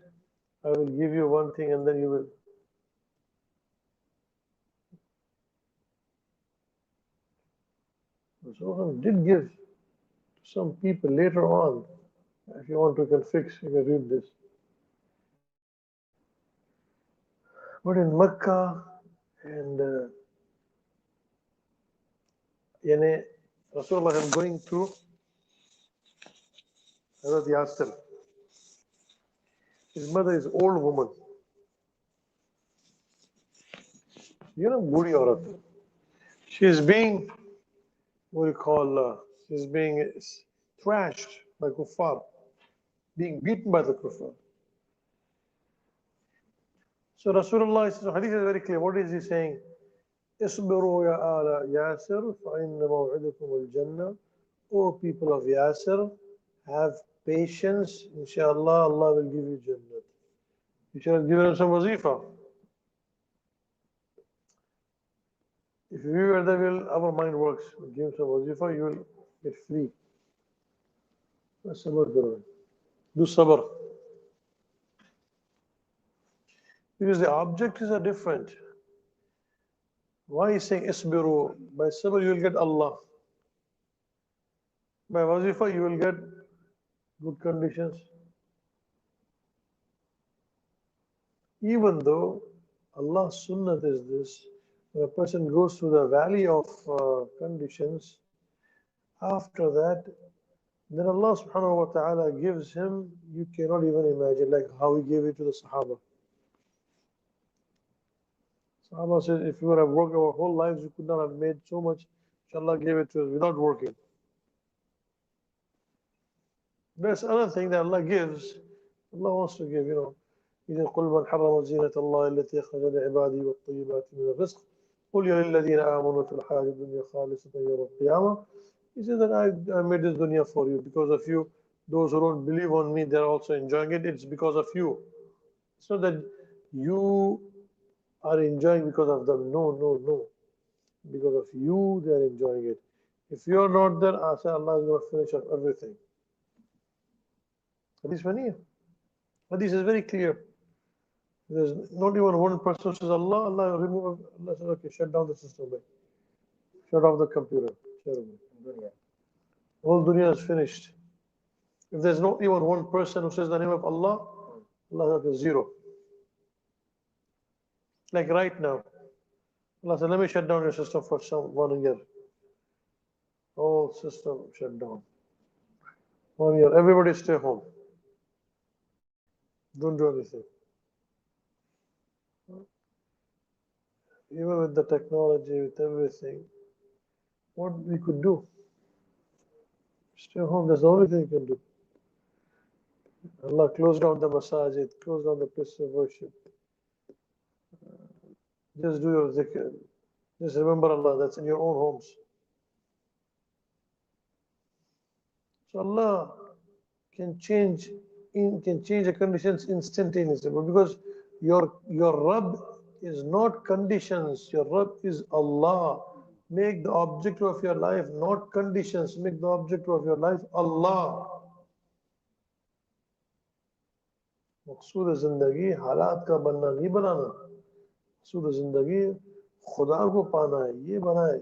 A: I will give you one thing and then you will. Rasulullah did give to some people later on. If you want to, you can fix, you can read this. But in Mecca and Rasulullah is going through Hazrat Yasir. His mother is old woman. Buri aurat. She is being, what do you call, she's being thrashed by kuffar, being beaten by the kuffar. So Rasulullah, hadith is very clear. What is he saying? Isbiru ya ala Yasir, fa inna maw'idukum al-jannah. O people of Yasir, have patience. Inshallah, Allah will give you Jannah. You should have given him some wazifa. If we were the will, our mind works. Give him some wazifa, you will get free. Sabr karo. Do sabr. Because the objectives are different. Why is saying isbiru? By sabr you will get Allah. By wazifa you will get good conditions. Even though Allah's sunnah is this, when a person goes through the valley of conditions, after that, then Allah subhanahu wa ta'ala gives him, you cannot even imagine, like how He gave it to the Sahaba. Sahaba said, if we would have worked our whole lives, we could not have made so much. Allah gave it to us without working. That's another thing that Allah gives. Allah wants to give, you know. إذا قل من حرم زينة الله التي أخرج لعباده والطيبات من الرزق قل يا للذين آمنوا في الحياة الدنيا خالصة يوم القيامة. He said that I made this dunya for you because of you. Those who don't believe on me, they're also enjoying it. It's because of you. It's not that you are enjoying because of them. No, no, no. Because of you, they're enjoying it. If you're not there, I say Allah is going to finish up everything. Hadith funny. Hadith is very clear. There's not even one person who says Allah, Allah remove, Allah says, okay, shut down the system. Shut off the computer. All dunya is finished. If there's not even one person who says the name of Allah, Allah says zero. Like right now, Allah said, let me shut down your system for 1 year. Whole system shut down. 1 year. Everybody stay home. Don't do anything. Even with the technology, with everything, what we could do? Stay home. That's the only thing you can do. Allah closed down the masajid, closed down the place of worship. Just do your zikr. Just remember Allah. That's in your own homes. So Allah can change the conditions instantaneously. But because your Rabb is not conditions, your Rabb is Allah. Make the object of your life not conditions, make the object of your life Allah. मकसूद जिंदगी हालात का बनना नहीं बनाना, मकसूद जिंदगी खुदा को पाना है, ये बनाए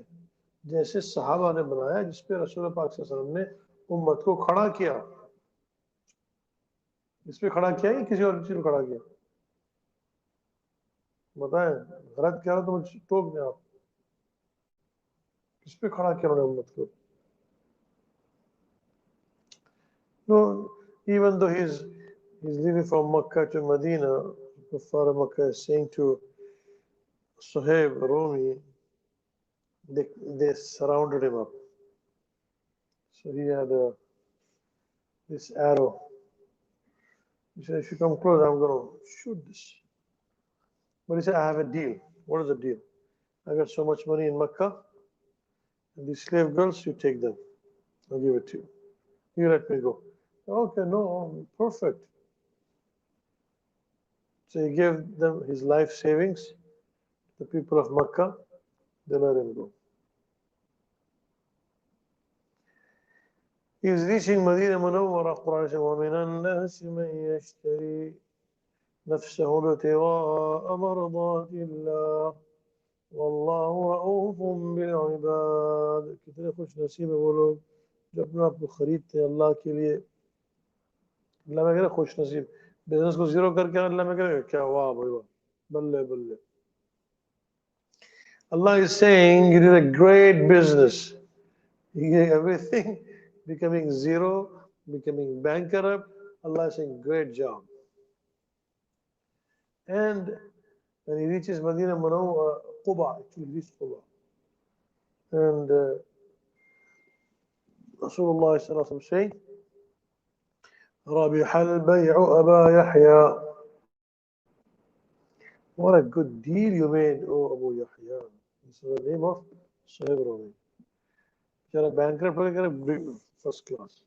A: जैसे सहाबा ने बनाया, जिस पे रसूल पाक सल्लल्लाहु अलैहि वसल्लम ने उम्मत को खड़ा किया। इस पे खड़ा किया या किसी और चीज पे खड़ा किया? बताएं, गलत कह रहा तो मुझे टोक दें आप। किस पे खड़ा किया उन्होंने उम्मत को? No, even though he's leaving from Makkah to Medina, Kuffar of Makkah is saying to Suhaib, Rumi, they surrounded him up. So he had this arrow. He said, if you come close, I'm going to shoot this. But he said, I have a deal. What is the deal? I got so much money in Makkah, and these slave girls, you take them. I'll give it to you. You let me go. Okay, no, perfect. So he gave them his life savings, the people of Makkah, they let him go. He was reaching Medina Munawwara, Qur'an said, وَمِنَ النَّاسِ مَن يَشْتَرِي نَفْسَهُ ابْتِغَاءَ مَرْضَاتِ اللَّهِ وَاللَّهُ رَءُوفٌ بِالْعِبَادِ. कितने खुश नसीब है वो लोग जो अपने आप को खरीदते हैं अल्लाह के लिए। अल्लाह में कह रहे खुश नसीब, बिजनेस को जीरो करके अल्लाह में कह रहे क्या वाह भाई वाह, बल्ले बल्ले। Allah is saying you did a great business. You get everything becoming zero, becoming bankrupt. Allah is saying great job. And when he reaches Medina Munawwara, Quba, actually reached Quba. And Rasulullah sallallahu alaihi wasallam saying, رَبِحَ الْبَيْعُ أَبَا يَحْيَى. What a good deal you made, oh Abu Yahya. This is the name of Sahib Rumi. You're a bankrupt, first class.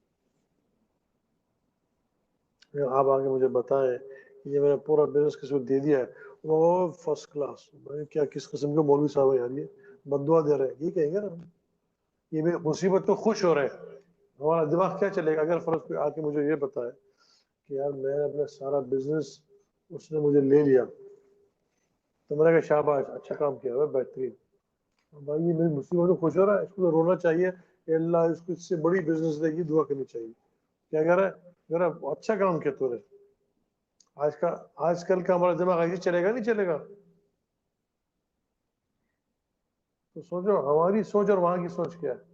A: आप आगे मुझे बताएं कि ये मैंने पूरा business किसी को दे दिया है, वो फर्स्ट क्लास। मैंने क्या किस किस्म के मौलवी साहब है यार, ये बद्दुआ दे रहे हैं, ये कहेंगे ना, ये मेरी मुसीबत तो खुश हो रहे हैं। हमारा दिमाग क्या चलेगा अगर फर्ज पे आके मुझे ये बताए कि यार मैंने अपना सारा बिजनेस उसने मुझे ले लिया, तो मैंने कहा शाबाश, अच्छा काम किया है, बेहतरीन। भाई ये मेरी मुसीबत में खुश हो रहा है, इसको तो रोना चाहिए, अल्लाह इसको इससे बड़ी बिजनेस देगी, दुआ करनी चाहिए। क्या कह रहा है? कह रहा है, अच्छा काम किया तूने। आज का आजकल का हमारा दिमाग ऐसे चलेगा, नहीं चलेगा। तो सोचो हमारी सोच और वहां की सोच क्या है।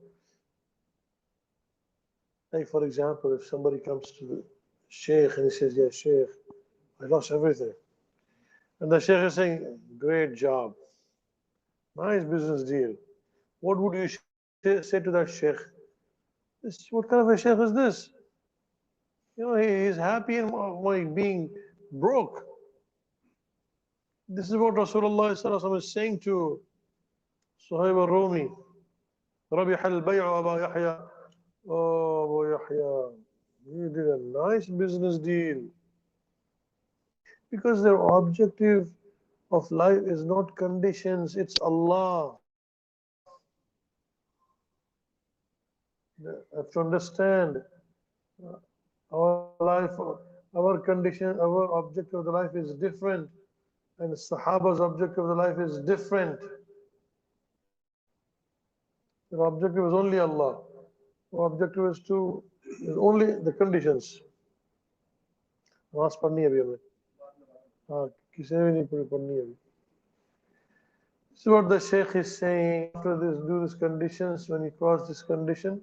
A: Like for example, if somebody comes to the sheikh and he says, "Yeah, sheikh, I lost everything," and the sheikh is saying, "Great job, nice business deal," what would you say to that sheikh? What kind of a sheikh is this? You know, he is happy in being broke. This is what Rasulullah is saying to Suhaib al-Rumi. ربح البيع أبا يحيى. Oh, Abu Yahya, you did a nice business deal. Because their objective of life is not conditions, it's Allah. You have to understand our life, our condition, our objective of the life is different, and Sahaba's objective of the life is different. Their objective is only Allah. Our objective is only the conditions. नमाज पढ़नी है अभी हमें, हाँ किसी ने भी नहीं पढ़नी है अभी. This is what the Sheikh is saying. After this, do these conditions. When you cross this condition,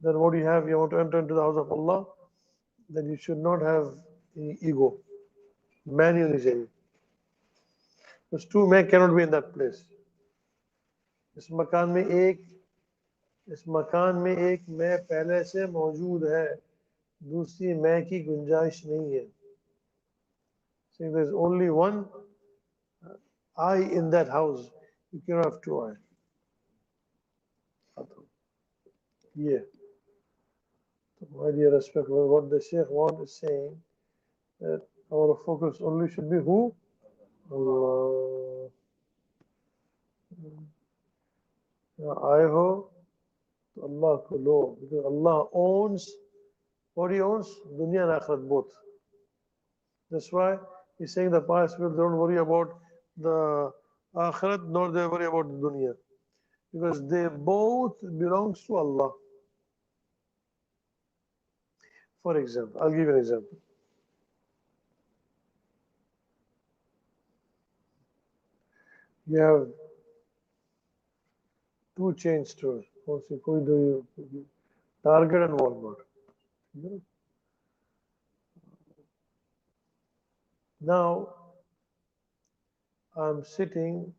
A: then what do you have? You want to enter into the house of Allah. Then you should not have any ego. Man ही नहीं चाहिए. Because two men cannot be in that place. इस मकान में एक मैं पहले से मौजूद है, दूसरी मैं की गुंजाइश नहीं है. So there is only one I in that house. You cannot have two I. Yeah. My dear respectful, what the Sheikh is saying, that our focus only should be who? Allah. I ho, Allah ko lo. Because Allah owns, what He owns? Dunya and Akhirat both. That's why He's saying the pious people don't worry about the Akhirat, nor they worry about the Dunya. Because they both belongs to Allah. For example, I'll give you an example. You have two chain stores. कोई do you Target and Walmart. Now I'm sitting.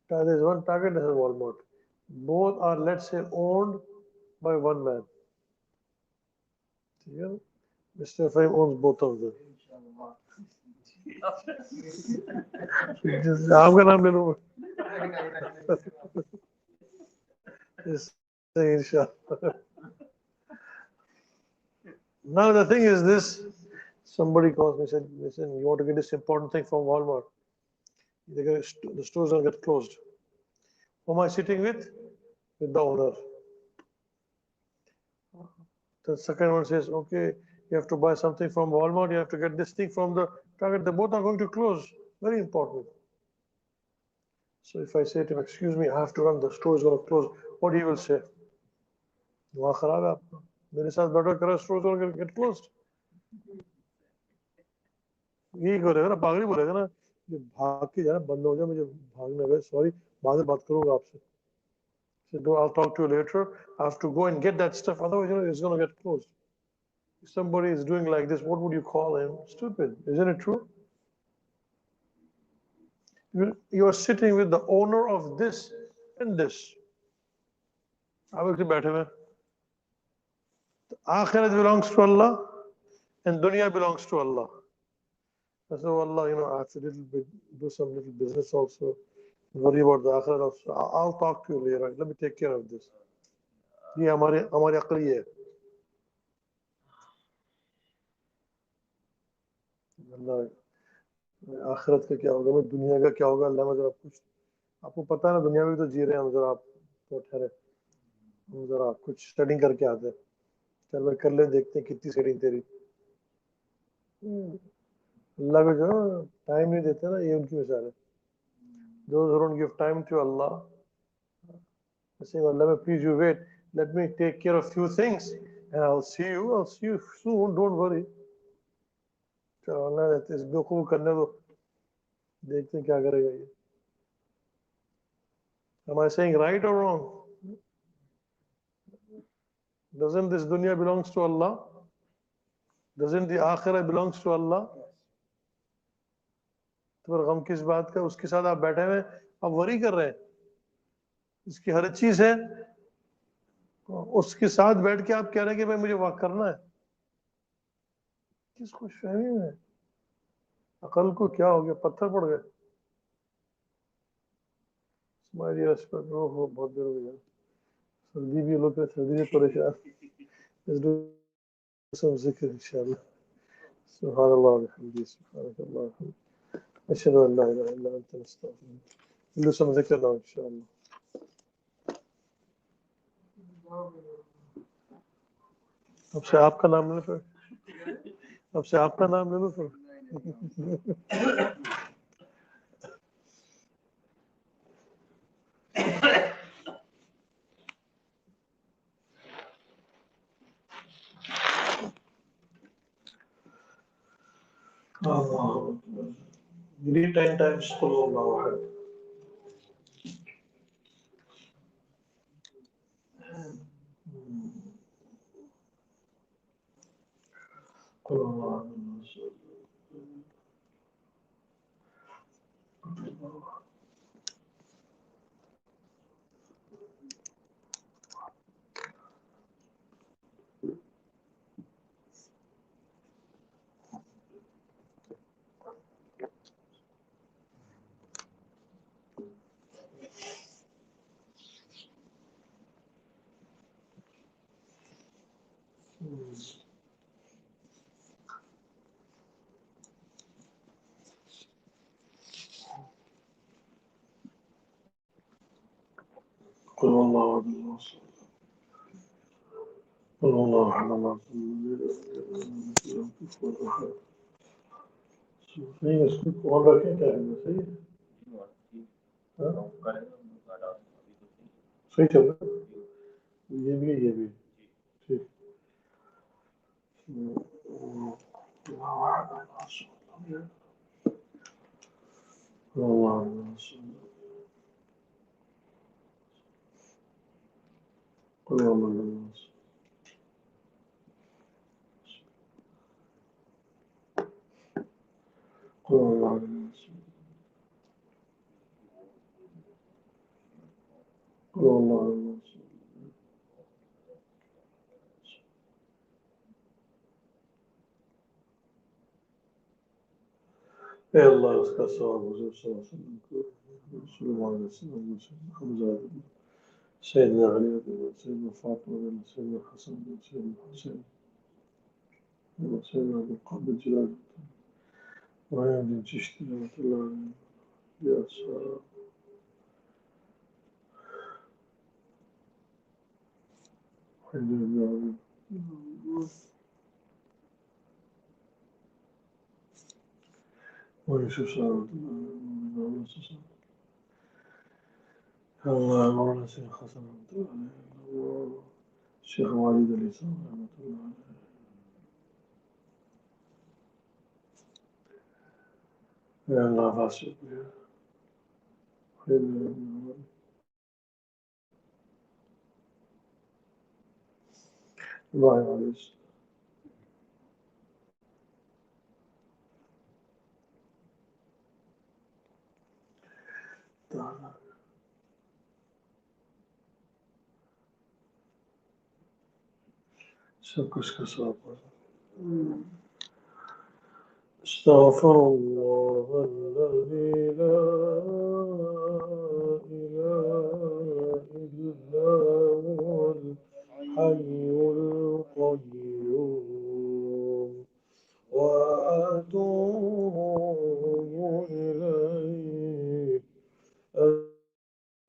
A: There's one Target and Walmart. Both are, let's say, owned by one man. Mr. Fahim owns both of them. आपका नाम ले लो. Just say inshallah. Now the thing is this: somebody calls me and said, "Listen, you want to get this important thing from Walmart? The store's gonna get closed. Who am I sitting with? With the owner." The second one says, "Okay, you have to buy something from Walmart. You have to get this thing from the Target. They both are going to close. Very important." So if I say to him, "Excuse me, I have to run. The store is going to close," what he will say? "वहाँ खराब है आपका. मेरे साथ बैठो करो, store is going to get closed." यही करेगा ना, पागल ही बोलेगा ना, जो भाग के जाना बंद हो जाए, मुझे भागने गए, सॉरी, बाद में बात करूंगा आपसे. So no, I'll talk to you later. I have to go and get that stuff, otherwise it's going to get closed. If somebody is doing like this, what would you call him? Stupid, isn't it true? You are sitting with the owner of this and this. आप एक बैठे हुए. Akhirat belongs to Allah and dunya belongs to Allah. So Allah, I have to do some little business also. Worry about the akhirat also. I'll talk to you later. Let me take care of this. ये हमारी अक्ल ये है. अल्लाह आखिरत का क्या होगा, दुनिया का क्या होगा, अल्लाह में जरा कुछ आपको पता है ना, दुनिया में तो जी रहे हैं हम, जरा आप तो ठहरे, हम जरा कुछ स्टडिंग करके आते हैं. चल भाई कर ले, देखते हैं कितनी सेटिंग तेरी. अल्लाह को जो टाइम नहीं देते ना, ये उनकी मिसाल है. Those who don't give time to Allah, saying, Allah, please you wait. Let me take care of few things and I'll see you. I'll see you soon. Don't worry. चलो अल्लाह इस बेवकूफ़ करने दो देखते हैं क्या करेगा ये Am I saying right or wrong? Doesn't this dunya belongs to Allah? Doesn't the akhirah belongs to Allah? तो फिर गम किस बात का उसके साथ आप बैठे हुए आप वरी कर रहे हैं इसकी हर चीज है उसके साथ बैठ के आप कह रहे हैं कि भाई मुझे वक्त करना है किस खुशफहमी में अकल को क्या हो गया पत्थर पड़ गए स्माइली रेस्पेक्ट ओहो बहुत देर हो गया सर्दी भी लोग सर्दी से परेशान Let's do some zikr inshallah subhanallah walhamdulillah subhanallah ashhadu an la ilaha illa anta astaghfiruka do some zikr now inshallah अब से आपका नाम ले फिर अब से आपका नाम ले लो फिर read 10 times قل هو الله احد قل هو الله احد قل هو الله احد قل هو الله احد الله الصمد नहीं इसको कौन रखे क्या है सही है सही चल रहा है ये भी ठीक Allah उसका सवाब हुजूर सल्लल्लाहु अलैहि वसल्लम को सल्लल्लाहु अलैहि वसल्लम हमजा سيدنا علي سيدنا فاطمة سيدنا حسن سيدنا حسين سيدنا أبو القاسم الجلال وعين تشتي رحمة الله عليه يا سلام الحمد لله ويوسف سلامة الله الله مولانا شيخ حسن رحمة الله عليه الشيخ والد الإسلام رحمة الله عليه يا الله فاسق يا الله عليه تعالى सब कुछ का सवाब استغفر الله الذي لا إله إلا هو الحي القيوم وأتوب إليه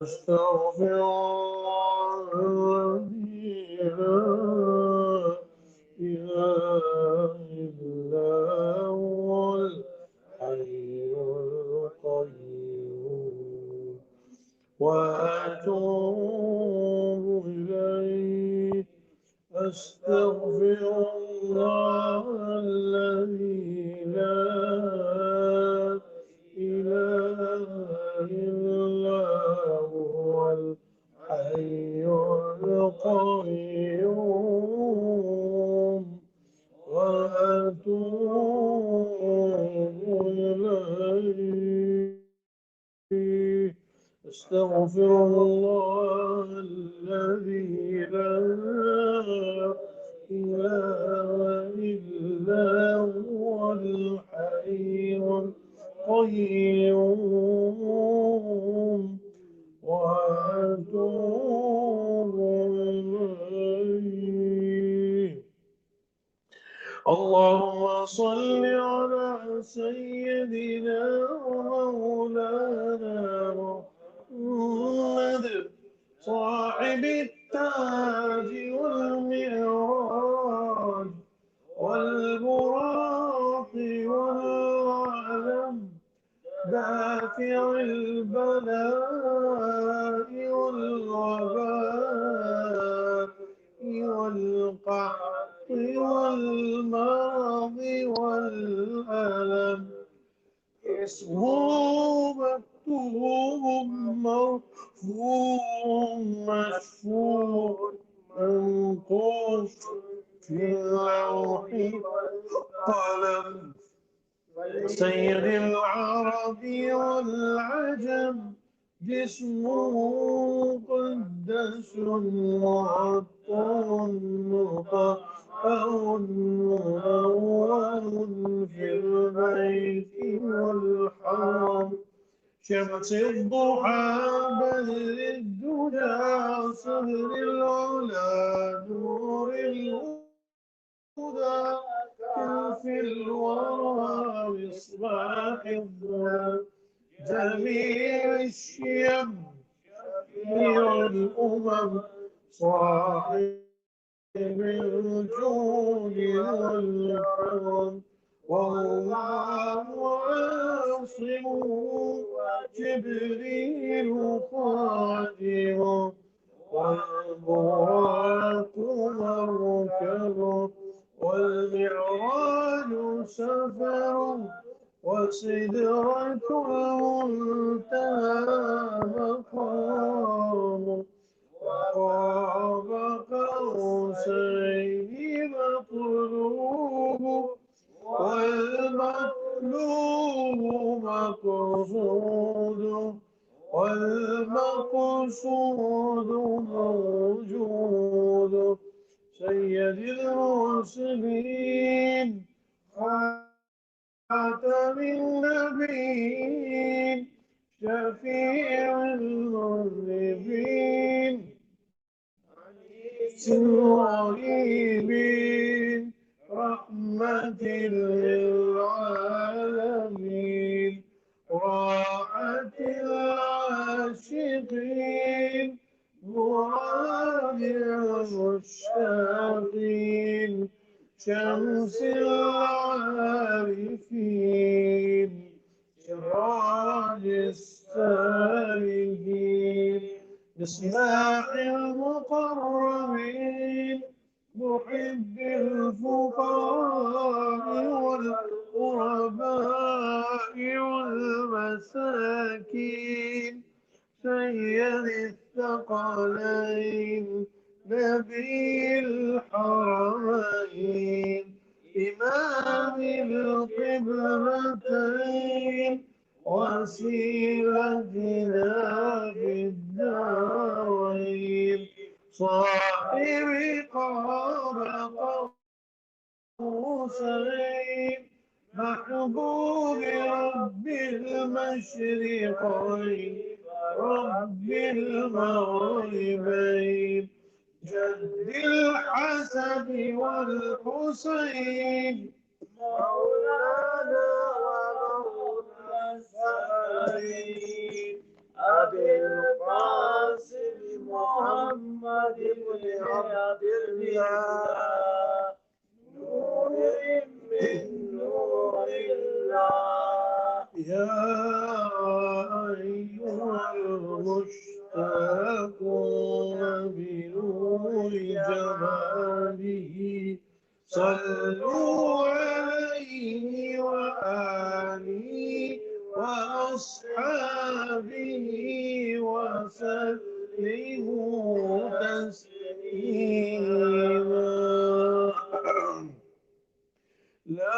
A: أستغفر الله الذي لا إله إلا هو الحي القيوم وأتوب إليه. أستغفر الله الذي لا إله إلا هو الحي القيوم وأتوب إليه. اللهم صل على سيدنا ومولانا محمد صاحب التاج والمعراج والبراق والعلم دافع البلاء والوباء والقحط والمرض والألم. اسمه مكتوب مرفوع مشفوع منقوش في اللوح والقلم. سيد العرب والعجم جسمه مقدس معطر مطهر منور في البيت والحرم. شمس الضحى بدر الدجى صهر العلا نور الهدى في الورى مصباح الضوء جميع الشيم شفيع الأمم صاحب الجود والكرم. والله عاصمه جبريل خادمه والبراق مركب والمعراج سفر وسدرة المنتهى مقام وقاب قوسين مطلوب والمطلوب مقصود والمقصود موجود. سيد المرسلين خاتم النبيين شفيع المذنبين الغريبين رحمة للعالمين راحة العاشقين مراد المشتاقين شمس العارفين سراج السالكين مصباح المقربين محب الفقراء والغرباء والمساكين سيد الثقلين نبي الحرمين إمام القبلتين وسيلتنا في الدارين صاحب قاب قوسين محبوب رب المشرقين رب المغربين جد الحسن والحسين مولانا ومولى السائلين أبي القاسم محمد بن عبد الله نور من نور الله. يا أيها المشتاقون بنور جماله صلوا عليه وآله وأصحابه وسلموا تسليما. لا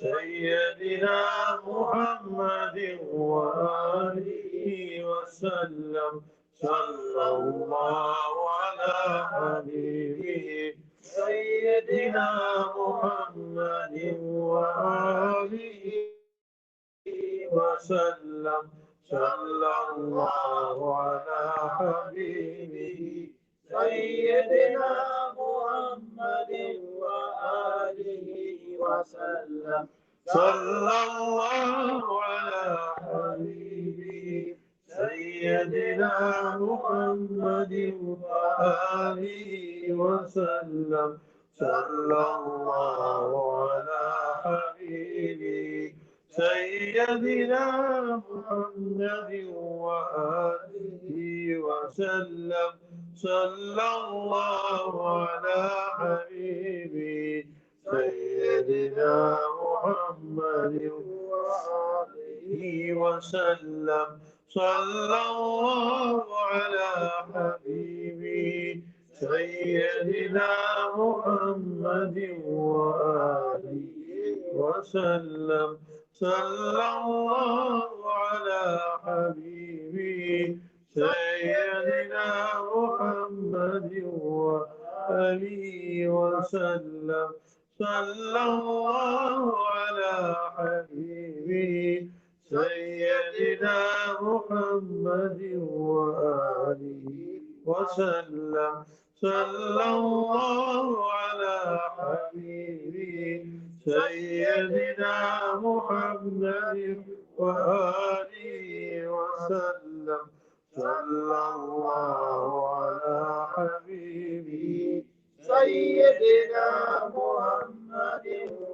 A: سيدنا محمد وآله وسلم صلى الله على حبيبه سيدنا محمد وآله وسلم صلى الله على حبيبه سيدنا محمد وآله وسلم صلى الله على حبيبه سيدنا محمد وآله وسلم صلى الله على حبيبه سيدنا محمد وآله وسلم صلى الله على حبيبي سيدنا محمد وآله وسلم صلى الله على حبيبي سيدنا محمد وآله وسلم صلى الله على حبيبي سيدنا محمد وآله وسلم صلى الله على حبيبي سيدنا محمد وآله وسلم صلى الله على حبيبي سيدنا محمد وآله وسلم صلى الله على حبيبي سيدنا محمد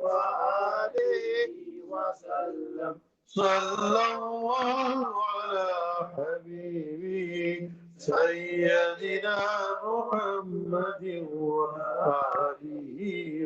A: وآله وسلم صلى الله على حبيبي سيدنا محمد وآله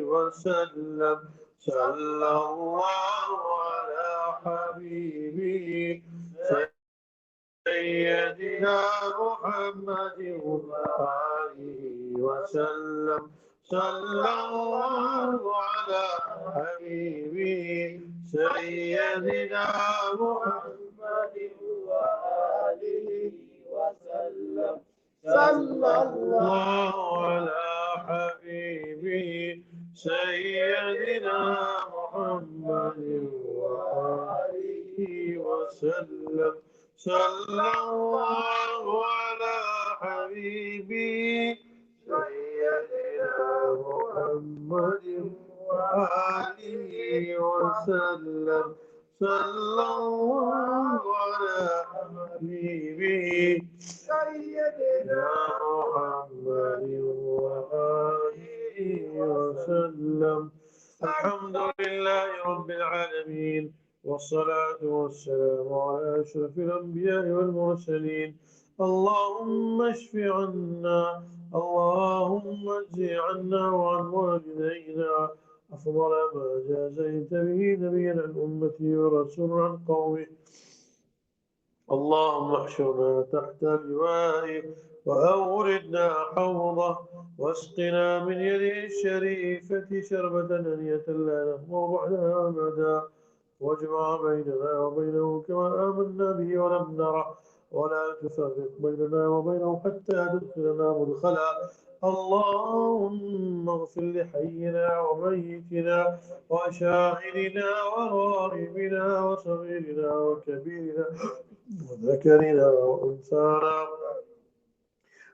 A: وسلم صلى الله على حبيبي سيدنا محمد وآله وسلم صلى الله على حبيبي سيدنا محمد وآله وسلم صلى الله على حبيبي سيدنا محمد وآله وسلم صلى الله على حبيبي سيدنا محمد وآله وسلم صلى الله على حبيبي سيدنا محمد وآله وسلم الحمد لله رب العالمين والصلاة والسلام على أشرف الأنبياء والمرسلين اللهم اشف عنا اللهم اجزي عنا وعن والدينا أفضل ما جازيت به نبيا عن أمته ورسولا عن قومه اللهم احشرنا تحت لوائه وأوردنا حوضه واسقنا من يده الشريفة شربة هنية لا نظمأ بعدها أبدا واجمع بيننا وبينه كما آمنا به ولم نره ولا تفرق بيننا وبينه حتى تدخلنا مدخلا اللهم اغفر لحينا وميتنا وشاهدنا وغائبنا وصغيرنا وكبيرنا وذكرنا وأنثانا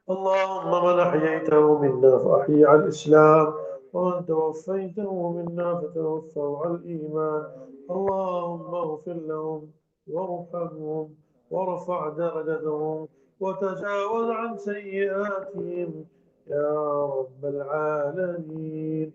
A: اللهم من أحييته منا فأحيي على الإسلام ومن توفيته منا فتوفه على الإيمان اللهم اغفر لهم وارحمهم وارفع درجتهم وتجاوز عن سيئاتهم يا رب العالمين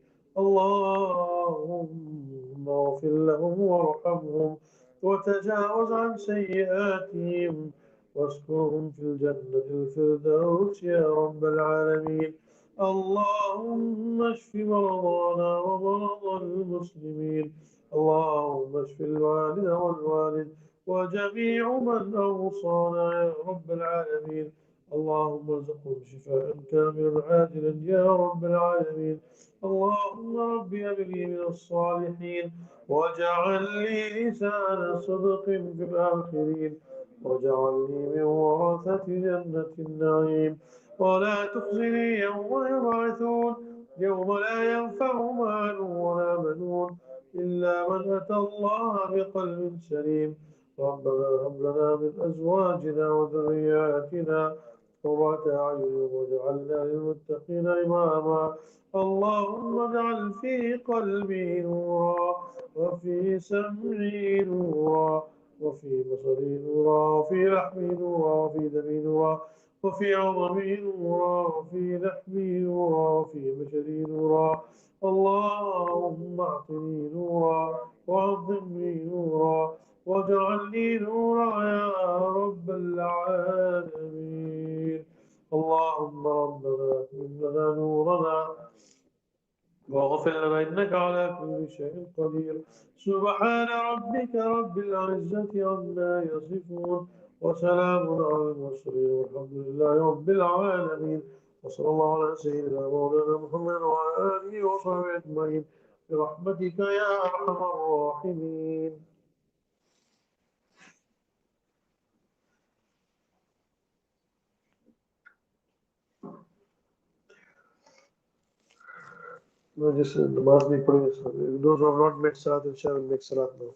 A: اللهم اغفر لهم وارحمهم وتجاوز عن سيئاتهم واسكنهم في الجنة الفردوس يا رب العالمين اللهم اشف مرضانا ومرضى المسلمين اللهم اشف الوالد والوالد وجميع من أوصانا يا رب العالمين اللهم ارزقهم شفاء كاملا عاجلا يا رب العالمين. اللهم رب هب لي من الصالحين واجعل لي لسان صدق في الآخرين واجعلني من ورثة جنة النعيم ولا تخزني يوم يبعثون يوم لا ينفع مال ولا بنون إلا من أتى الله بقلب سليم. ربنا هب لنا من أزواجنا وذرياتنا قرة أعين واجعلنا للمتقين إماما. اللهم اجعل في قلبي نورا وفي سمعي نورا وفي بصري نورا وفي لحمي نورا وفي دمي نورا وفي عظمي نورا وفي لحمي نورا وفي بشري نورا. اللهم اعطني نورا وعظمني نورا واجعل لي نورا يا رب العالمين. اللهم ربنا اتمم لنا نورنا واغفر لنا إنك على كل شيء قدير. سبحان ربك رب العزة عما يصفون وسلام على المرسلين والحمد لله رب العالمين. وصلى الله على سيدنا مولانا محمد وعلى آله وصحبه أجمعين برحمتك يا أرحم الراحمين. No, just namaz nahi padhi. Those who have not met Salat, inshallah, make Salat now.